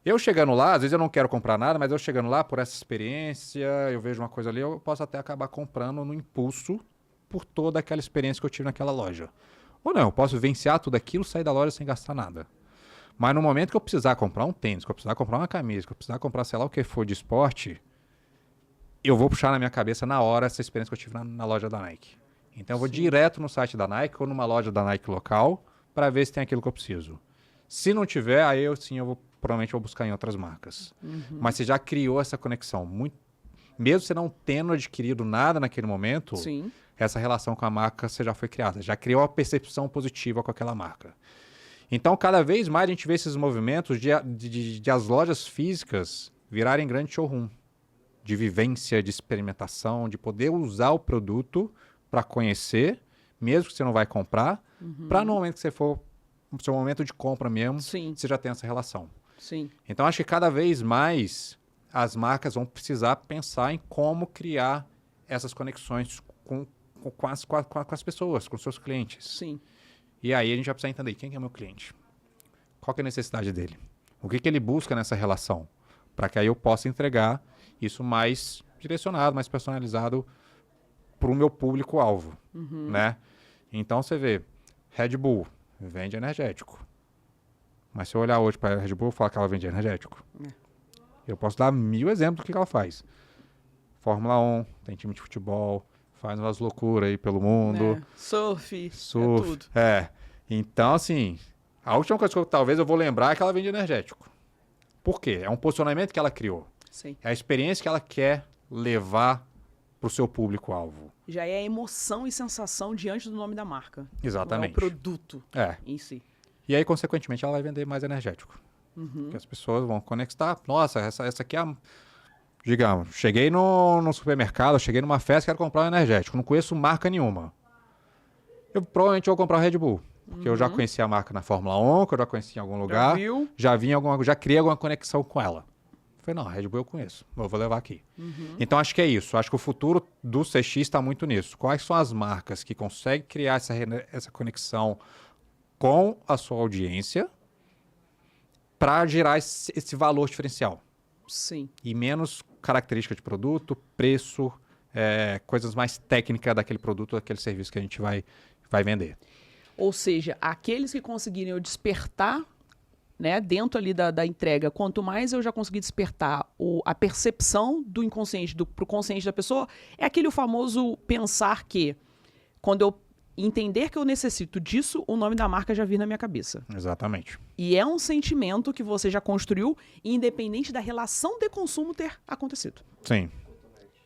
Speaker 2: Eu chegando lá, às vezes eu não quero comprar nada, mas eu chegando lá por essa experiência, eu vejo uma coisa ali, eu posso até acabar comprando no impulso por toda aquela experiência que eu tive naquela loja. Ou não, eu posso vivenciar tudo aquilo, sair da loja sem gastar nada. Mas no momento que eu precisar comprar um tênis, que eu precisar comprar uma camisa, que eu precisar comprar sei lá o que for de esporte, eu vou puxar na minha cabeça na hora essa experiência que eu tive na loja da Nike. Então eu vou direto no site da Nike ou numa loja da Nike local para ver se tem aquilo que eu preciso. Se não tiver, aí provavelmente vou buscar em outras marcas. Mas você já criou essa conexão. Mesmo você não tendo adquirido nada naquele momento, essa relação com a marca você já foi criada. Já criou uma percepção positiva com aquela marca. Então, cada vez mais a gente vê esses movimentos de as lojas físicas virarem grande showroom. De vivência, de experimentação, de poder usar o produto para conhecer, mesmo que você não vai comprar, para no momento que você for, no seu momento de compra mesmo, você já tem essa relação. Então, acho que cada vez mais as marcas vão precisar pensar em como criar essas conexões com as pessoas, com os seus clientes.
Speaker 1: Sim.
Speaker 2: E aí a gente vai precisar entender quem que é meu cliente. Qual que é a necessidade dele? O que ele busca nessa relação? Para que aí eu possa entregar isso mais direcionado, mais personalizado para o meu público-alvo, né? Então você vê, Red Bull vende energético. Mas se eu olhar hoje para a Red Bull e falar que ela vende energético, eu posso dar 1000 exemplos do que ela faz. Fórmula 1, tem time de futebol, faz umas loucuras aí pelo mundo.
Speaker 1: Surf, tudo.
Speaker 2: Então, assim, a última coisa que talvez eu vou lembrar é que ela vende energético. Por quê? É um posicionamento que ela criou.
Speaker 1: Sim.
Speaker 2: É a experiência que ela quer levar para o seu público-alvo.
Speaker 1: Já é a emoção e sensação diante do nome da marca.
Speaker 2: Exatamente.
Speaker 1: Não é o produto em si.
Speaker 2: E aí, consequentemente, ela vai vender mais energético. Porque as pessoas vão conectar. Nossa, essa aqui é a... Digamos, cheguei no supermercado, cheguei numa festa, quero comprar um energético. Não conheço marca nenhuma. Eu provavelmente vou comprar o Red Bull. Porque eu já conheci a marca na Fórmula 1, que eu já conheci em algum lugar. Já vi já criei alguma conexão com ela. Falei, não, a Red Bull eu conheço. Eu vou levar aqui. Então, acho que é isso. Acho que o futuro do CX está muito nisso. Quais são as marcas que conseguem criar essa conexão com a sua audiência para gerar esse valor diferencial?
Speaker 1: Sim.
Speaker 2: E menos característica de produto, preço, coisas mais técnicas daquele produto, daquele serviço que a gente vai vender.
Speaker 1: Ou seja, aqueles que conseguirem despertar, né, dentro ali da entrega, quanto mais eu já conseguir despertar a percepção do inconsciente para o consciente da pessoa, é aquele famoso pensar que, quando eu entender que eu necessito disso, o nome da marca já vir na minha cabeça.
Speaker 2: Exatamente.
Speaker 1: E é um sentimento que você já construiu, independente da relação de consumo ter acontecido.
Speaker 2: Sim.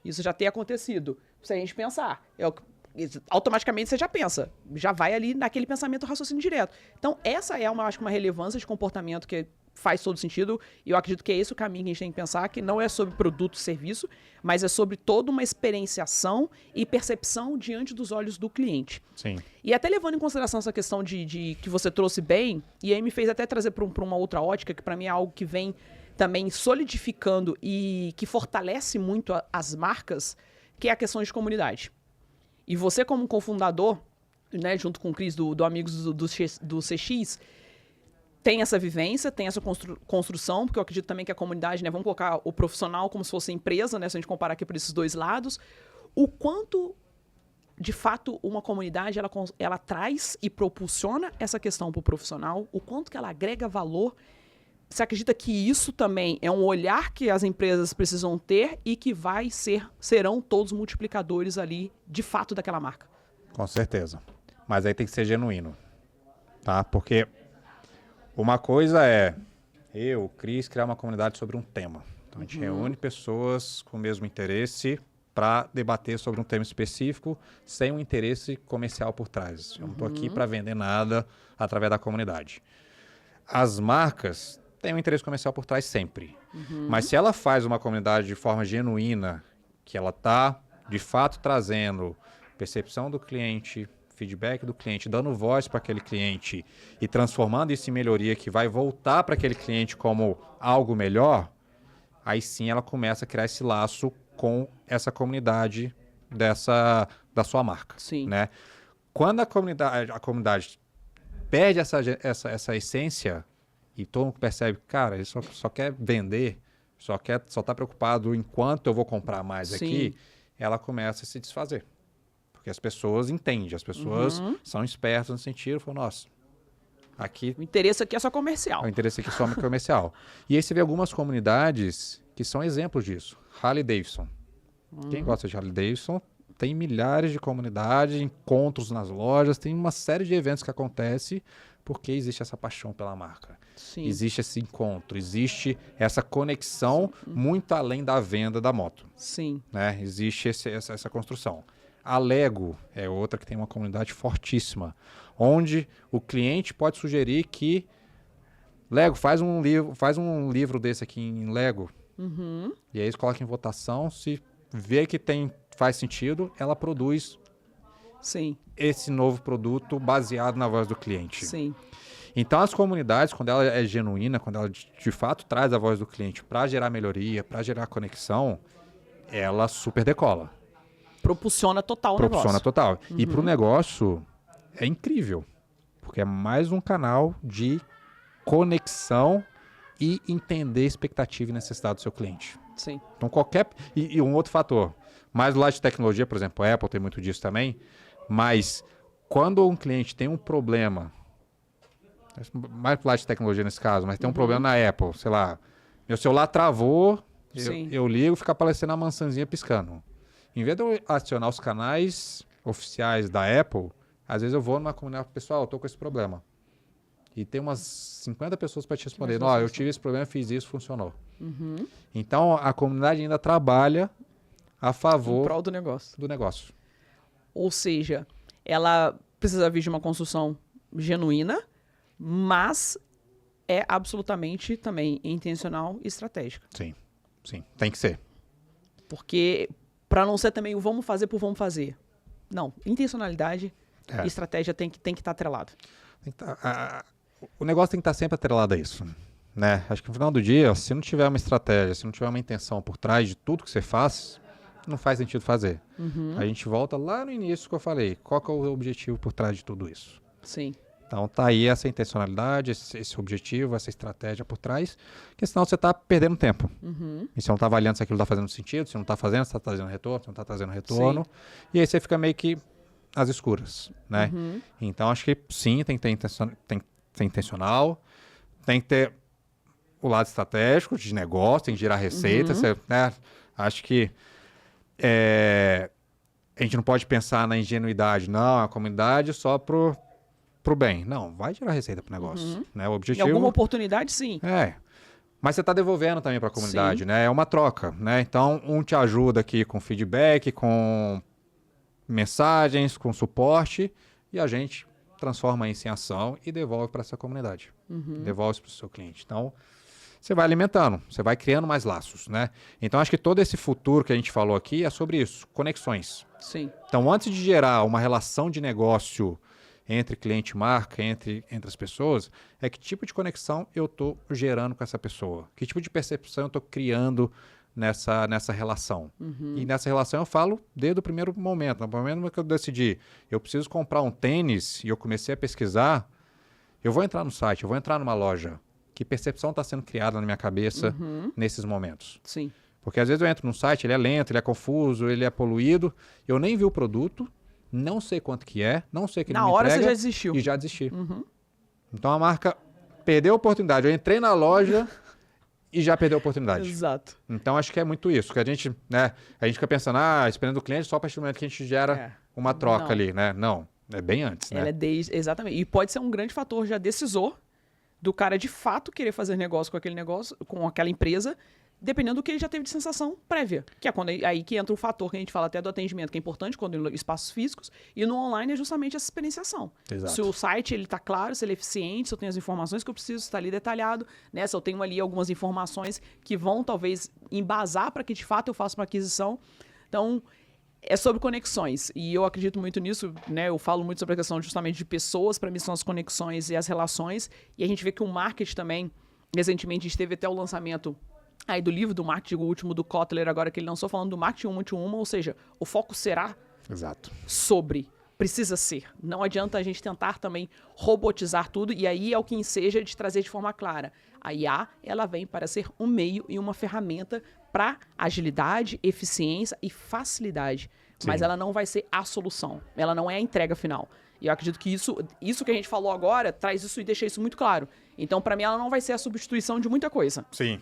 Speaker 1: Isso já ter acontecido. Se a gente pensar, automaticamente você já pensa, já vai ali naquele pensamento raciocínio direto. Então, essa é acho que uma relevância de comportamento que faz todo sentido, e eu acredito que é esse o caminho que a gente tem que pensar, que não é sobre produto e serviço, mas é sobre toda uma experienciação e percepção diante dos olhos do cliente.
Speaker 2: Sim.
Speaker 1: E até levando em consideração essa questão de que você trouxe bem, e aí me fez até trazer para uma outra ótica, que para mim é algo que vem também solidificando e que fortalece muito as marcas, que é a questão de comunidade. E você, como cofundador, né, junto com o Cris do Amigos do CX, tem essa vivência, tem essa construção, porque eu acredito também que a comunidade, né, vamos colocar o profissional como se fosse empresa, né, se a gente comparar aqui por esses dois lados, o quanto, de fato, uma comunidade ela traz e propulsiona essa questão para o profissional, o quanto que ela agrega valor. Você acredita que isso também é um olhar que as empresas precisam ter e que serão todos multiplicadores ali, de fato, daquela marca?
Speaker 2: Com certeza. Mas aí tem que ser genuíno, tá? Porque uma coisa é eu, Cris, criar uma comunidade sobre um tema. Então a gente reúne pessoas com o mesmo interesse para debater sobre um tema específico sem um interesse comercial por trás. Eu não estou aqui para vender nada através da comunidade. As marcas têm um interesse comercial por trás sempre. Mas se ela faz uma comunidade de forma genuína, que ela está, de fato, trazendo percepção do cliente, feedback do cliente, dando voz para aquele cliente e transformando isso em melhoria que vai voltar para aquele cliente como algo melhor, aí sim ela começa a criar esse laço com essa comunidade da sua marca.
Speaker 1: Sim.
Speaker 2: Né? Quando a comunidade perde essa essência e todo mundo percebe, cara, ele só quer vender, só tá preocupado enquanto eu vou comprar mais aqui, ela começa a se desfazer. Porque as pessoas entendem, as pessoas são espertas no sentido, falam, nossa, aqui...
Speaker 1: O interesse aqui é só comercial.
Speaker 2: O interesse aqui é só comercial. E aí você vê algumas comunidades que são exemplos disso. Harley Davidson. Quem gosta de Harley Davidson tem milhares de comunidades, encontros nas lojas, tem uma série de eventos que acontecem porque existe essa paixão pela marca.
Speaker 1: Sim.
Speaker 2: Existe esse encontro, existe essa conexão muito além da venda da moto.
Speaker 1: Sim.
Speaker 2: Né? Existe essa construção. A Lego é outra que tem uma comunidade fortíssima, onde o cliente pode sugerir que Lego, faz um livro desse aqui em Lego. E aí eles colocam em votação, se vê que faz sentido, ela produz esse novo produto baseado na voz do cliente.
Speaker 1: Sim.
Speaker 2: Então as comunidades, quando ela é genuína, quando ela de fato traz a voz do cliente para gerar melhoria, para gerar conexão, ela super decola.
Speaker 1: propulsiona total o negócio.
Speaker 2: Propulsiona total. E para o negócio é incrível, porque é mais um canal de conexão e entender a expectativa e necessidade do seu cliente.
Speaker 1: Sim.
Speaker 2: Então qualquer... E um outro fator, mais do lado de tecnologia, por exemplo, a Apple tem muito disso também, mas quando um cliente tem um problema, mais do lado de tecnologia nesse caso, mas tem um problema na Apple, sei lá, meu celular travou, eu ligo, fica aparecendo a maçãzinha piscando. Em vez de eu acionar os canais oficiais da Apple, às vezes eu vou numa comunidade, pessoal, eu tô com esse problema. E tem umas 50 pessoas para te responder. Ó, eu tive esse problema, fiz isso, funcionou. Então, a comunidade ainda trabalha a favor
Speaker 1: em prol do negócio. Ou seja, ela precisa vir de uma construção genuína, mas é absolutamente também intencional e estratégica.
Speaker 2: Sim, tem que ser.
Speaker 1: Porque, para não ser também o vamos fazer por vamos fazer. Não, intencionalidade e estratégia tem que estar atrelado.
Speaker 2: O negócio tem que estar sempre atrelado a isso, né? Acho que no final do dia, se não tiver uma estratégia, se não tiver uma intenção por trás de tudo que você faz, não faz sentido fazer. A gente volta lá no início que eu falei, qual que é o objetivo por trás de tudo isso?
Speaker 1: Sim.
Speaker 2: Então tá aí essa intencionalidade, esse objetivo, essa estratégia por trás, porque senão você está perdendo tempo. E você não está avaliando se aquilo está fazendo sentido, se não está fazendo, se está trazendo retorno, se não está trazendo retorno.
Speaker 1: Sim.
Speaker 2: E aí você fica meio que às escuras, né? Então acho que sim, tem que ter ser intencional, tem que ter o lado estratégico de negócio, tem que gerar receita, né? Acho que a gente não pode pensar na ingenuidade, não, a comunidade só pro bem. Não, vai gerar receita pro negócio, né? O objetivo...
Speaker 1: Em alguma oportunidade, sim.
Speaker 2: Mas você está devolvendo também para a comunidade, né? É uma troca, né? Então, um te ajuda aqui com feedback, com mensagens, com suporte, e a gente transforma isso em ação e devolve para essa comunidade. Devolve para o seu cliente. Então, você vai alimentando, você vai criando mais laços, né? Então, acho que todo esse futuro que a gente falou aqui é sobre isso, conexões.
Speaker 1: Sim.
Speaker 2: Então, antes de gerar uma relação de negócio entre cliente e marca, entre as pessoas, é que tipo de conexão eu estou gerando com essa pessoa? Que tipo de percepção eu estou criando nessa relação? E nessa relação eu falo desde o primeiro momento. No momento que eu decidi, eu preciso comprar um tênis e eu comecei a pesquisar, eu vou entrar no site, eu vou entrar numa loja. Que percepção está sendo criada na minha cabeça nesses momentos?
Speaker 1: Sim.
Speaker 2: Porque às vezes eu entro num site, ele é lento, ele é confuso, ele é poluído, eu nem vi o produto, não sei quanto que é, não sei o que ele me entrega.
Speaker 1: Na hora você já desistiu.
Speaker 2: E já desisti. Então a marca perdeu a oportunidade. Eu entrei na loja e já perdeu a oportunidade.
Speaker 1: Exato.
Speaker 2: Então acho que é muito isso. Que a gente fica pensando, esperando o cliente só a partir do momento que a gente gera uma troca ali, né? Não, é bem antes, né?
Speaker 1: Exatamente. E pode ser um grande fator já decisor do cara de fato querer fazer negócio com aquele negócio, com aquela empresa, dependendo do que ele já teve de sensação prévia. Que é quando aí que entra o fator que a gente fala até do atendimento, que é importante quando em espaços físicos, e no online é justamente essa experienciação.
Speaker 2: Exato.
Speaker 1: Se o site ele tá claro, se ele é eficiente, se eu tenho as informações que eu preciso, se está ali detalhado, né? Se eu tenho ali algumas informações que vão talvez embasar para que de fato eu faça uma aquisição. Então, é sobre conexões, e eu acredito muito nisso, né? Eu falo muito sobre a questão justamente de pessoas, para mim são as conexões e as relações, e a gente vê que o marketing também, recentemente a gente teve até o lançamento aí do livro do marketing, o último do Kotler, agora que ele lançou, falando do marketing 1 to 1, ou seja, o foco será sobre, precisa ser. Não adianta a gente tentar também robotizar tudo, e aí é o que enseja de trazer de forma clara. A IA, ela vem para ser um meio e uma ferramenta para agilidade, eficiência e facilidade.
Speaker 2: Sim.
Speaker 1: Mas ela não vai ser a solução. Ela não é a entrega final. E eu acredito que isso que a gente falou agora traz isso e deixa isso muito claro. Então, para mim, ela não vai ser a substituição de muita coisa.
Speaker 2: Sim.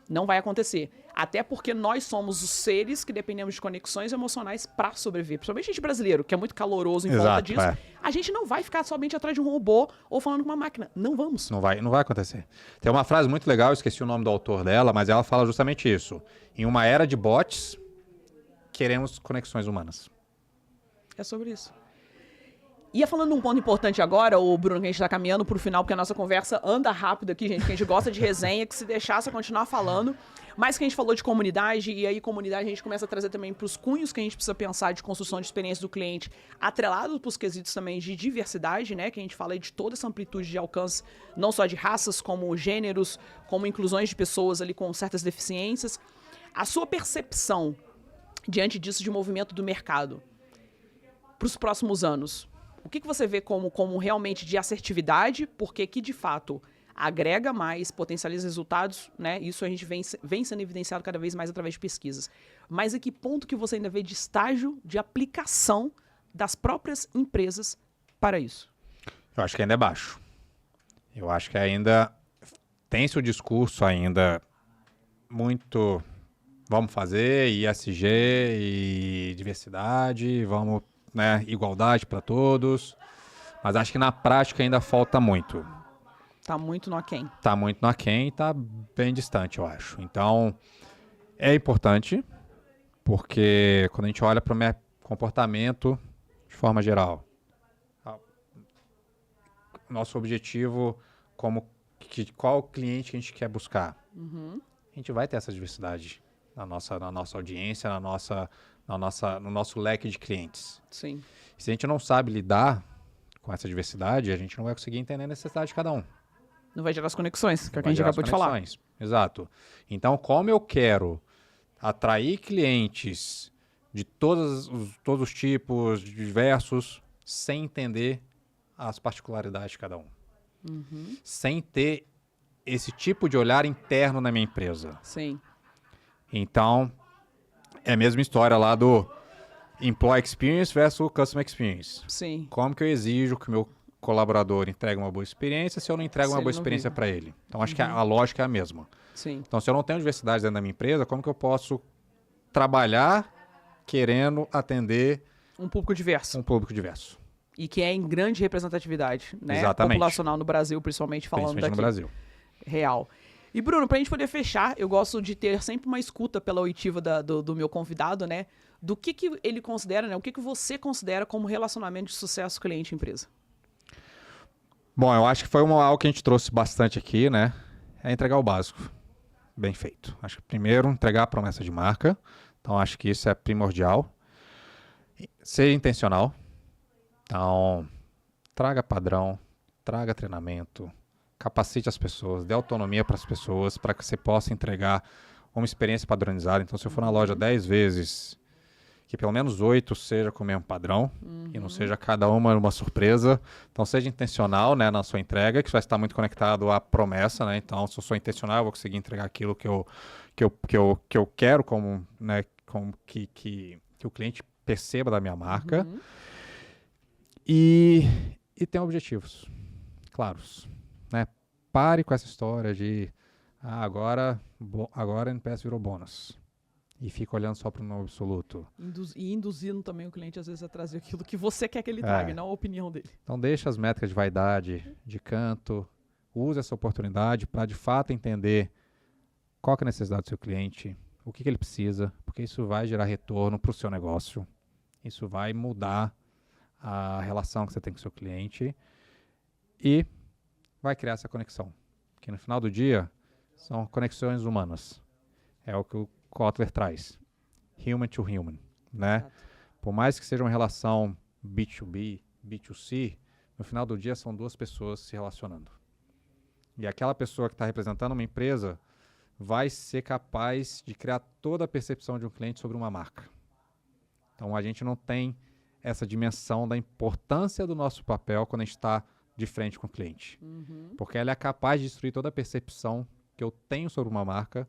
Speaker 1: Não vai acontecer. Até porque nós somos os seres que dependemos de conexões emocionais para sobreviver. Principalmente a gente brasileiro, que é muito caloroso em volta disso. A gente não vai ficar somente atrás de um robô ou falando com uma máquina. Não vamos.
Speaker 2: Não vai acontecer. Tem uma frase muito legal, eu esqueci o nome do autor dela, mas ela fala justamente isso. Em uma era de bots, queremos conexões humanas.
Speaker 1: É sobre isso. Ia falando um ponto importante agora, o Bruno, que a gente tá caminhando pro final, porque a nossa conversa anda rápido aqui, gente, que a gente gosta de resenha, que se deixasse eu continuar falando. Mas que a gente falou de comunidade, e aí comunidade a gente começa a trazer também pros cunhos que a gente precisa pensar de construção de experiência do cliente, atrelado pros quesitos também de diversidade, né, que a gente fala aí de toda essa amplitude de alcance, não só de raças, como gêneros, como inclusões de pessoas ali com certas deficiências. A sua percepção diante disso de movimento do mercado para os próximos anos? O que você vê como realmente de assertividade, porque que de fato agrega mais, potencializa resultados, né? Isso a gente vem sendo evidenciado cada vez mais através de pesquisas. Mas a que ponto que você ainda vê de estágio de aplicação das próprias empresas para isso?
Speaker 2: Eu acho que ainda é baixo. Eu acho que ainda tem-se o discurso ainda muito vamos fazer ISG e diversidade, vamos, né, igualdade para todos, mas acho que na prática ainda falta muito.
Speaker 1: Tá muito no aquém.
Speaker 2: Tá muito no aquém e tá bem distante, eu acho. Então, é importante, porque quando a gente olha para o comportamento de forma geral, nosso objetivo qual cliente que a gente quer buscar? A gente vai ter essa diversidade na nossa audiência, no nosso leque de clientes.
Speaker 1: Sim.
Speaker 2: Se a gente não sabe lidar com essa diversidade, a gente não vai conseguir entender a necessidade de cada um.
Speaker 1: Não vai gerar as conexões, que é o que a gente acabou de falar.
Speaker 2: Exato. Então, como eu quero atrair clientes de todos os tipos, diversos, sem entender as particularidades de cada um. Sem ter esse tipo de olhar interno na minha empresa.
Speaker 1: Sim.
Speaker 2: Então, é a mesma história lá do Employee Experience versus Customer Experience.
Speaker 1: Sim.
Speaker 2: Como que eu exijo que o meu colaborador entregue uma boa experiência se eu não entrego uma boa experiência para ele? Então, acho que a lógica é a mesma.
Speaker 1: Sim.
Speaker 2: Então, se eu não tenho diversidade dentro da minha empresa, como que eu posso trabalhar querendo atender
Speaker 1: um público diverso?
Speaker 2: Um público diverso.
Speaker 1: E que é em grande representatividade, né?
Speaker 2: Exatamente.
Speaker 1: Populacional no Brasil, principalmente falando daqui.
Speaker 2: No Brasil.
Speaker 1: Real. E, Bruno, pra gente poder fechar, eu gosto de ter sempre uma escuta pela oitiva do meu convidado, né? Do que ele considera, né? O que você considera como relacionamento de sucesso cliente-empresa?
Speaker 2: Bom, eu acho que foi algo que a gente trouxe bastante aqui, né? É entregar o básico. Bem feito. Acho que primeiro, entregar a promessa de marca. Então, acho que isso é primordial. Ser intencional. Então, traga padrão, traga treinamento, capacite as pessoas, dê autonomia para as pessoas, para que você possa entregar uma experiência padronizada. Então, se eu for na loja 10 vezes, que pelo menos 8 seja com o mesmo padrão, e não seja cada uma surpresa. Então, seja intencional, né, na sua entrega, que vai estar muito conectado à promessa, né? Então, se eu sou intencional, eu vou conseguir entregar aquilo que eu quero, como, né, como que o cliente perceba da minha marca. E tenha objetivos claros, né? Pare com essa história de agora a NPS virou bônus e fica olhando só para o número absoluto.
Speaker 1: E induzindo também o cliente às vezes a trazer aquilo que você quer que ele traga, não a opinião dele.
Speaker 2: Então deixa as métricas de vaidade de canto, use essa oportunidade para de fato entender qual que é a necessidade do seu cliente, o que ele precisa, porque isso vai gerar retorno para o seu negócio, isso vai mudar a relação que você tem com o seu cliente e vai criar essa conexão. Que no final do dia são conexões humanas. É o que o Kotler traz. Human to human, né?
Speaker 1: Exato.
Speaker 2: Por mais que seja uma relação B2B, B2C, no final do dia são duas pessoas se relacionando. E aquela pessoa que está representando uma empresa vai ser capaz de criar toda a percepção de um cliente sobre uma marca. Então a gente não tem essa dimensão da importância do nosso papel quando a gente está de frente com o cliente. Porque ela é capaz de destruir toda a percepção que eu tenho sobre uma marca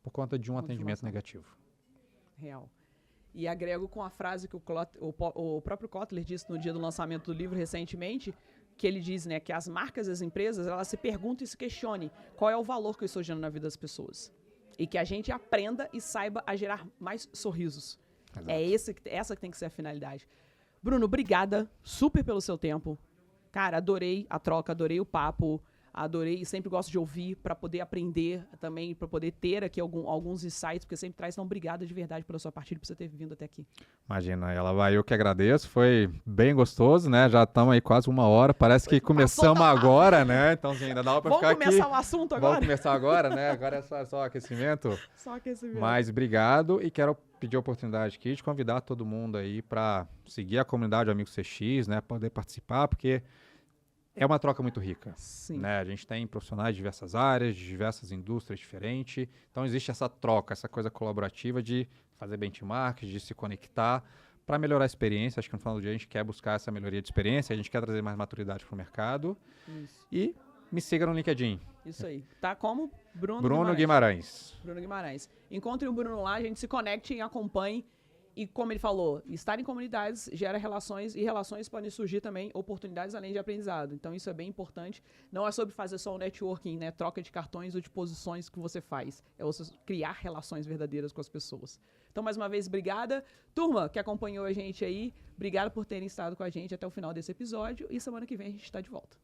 Speaker 2: por conta de um atendimento negativo.
Speaker 1: Real. E agrego com a frase que o próprio Kotler disse no dia do lançamento do livro recentemente, que ele diz, né, que as marcas e as empresas, elas se perguntam e se questionem qual é o valor que eu estou gerando na vida das pessoas. E que a gente aprenda e saiba a gerar mais sorrisos. Exato. É essa que tem que ser a finalidade. Bruno, obrigada super pelo seu tempo. Cara, adorei a troca, adorei o papo, adorei, sempre gosto de ouvir para poder aprender também, para poder ter aqui alguns insights, porque sempre traz. Então, obrigada de verdade pela sua partida, por você ter vindo até aqui.
Speaker 2: Imagina, eu que agradeço, foi bem gostoso, né? Já estamos aí quase 1 hora, parece que começamos agora, né? Então, assim, ainda dá para ficar aqui.
Speaker 1: Vamos começar o assunto agora?
Speaker 2: Vamos começar agora, né? Agora é só aquecimento.
Speaker 1: Só aquecimento.
Speaker 2: Mas obrigado e quero pedir a oportunidade aqui de convidar todo mundo aí para seguir a comunidade Amigos CX, né? Poder participar, porque é uma troca muito rica.
Speaker 1: Sim.
Speaker 2: Né? A gente tem profissionais de diversas áreas, de diversas indústrias diferentes. Então, existe essa troca, essa coisa colaborativa de fazer benchmark, de se conectar para melhorar a experiência. Acho que no final do dia a gente quer buscar essa melhoria de experiência, a gente quer trazer mais maturidade para o mercado.
Speaker 1: Isso.
Speaker 2: E me siga no LinkedIn.
Speaker 1: Isso aí. Tá como?
Speaker 2: Bruno Guimarães.
Speaker 1: Bruno Guimarães. Encontre o Bruno lá, a gente se conecte e acompanhe. E como ele falou, estar em comunidades gera relações, e relações podem surgir também oportunidades além de aprendizado. Então isso é bem importante. Não é sobre fazer só o networking, né? Troca de cartões ou de posições que você faz. É você criar relações verdadeiras com as pessoas. Então, mais uma vez, obrigada. Turma que acompanhou a gente aí, obrigado por terem estado com a gente até o final desse episódio. E semana que vem a gente está de volta.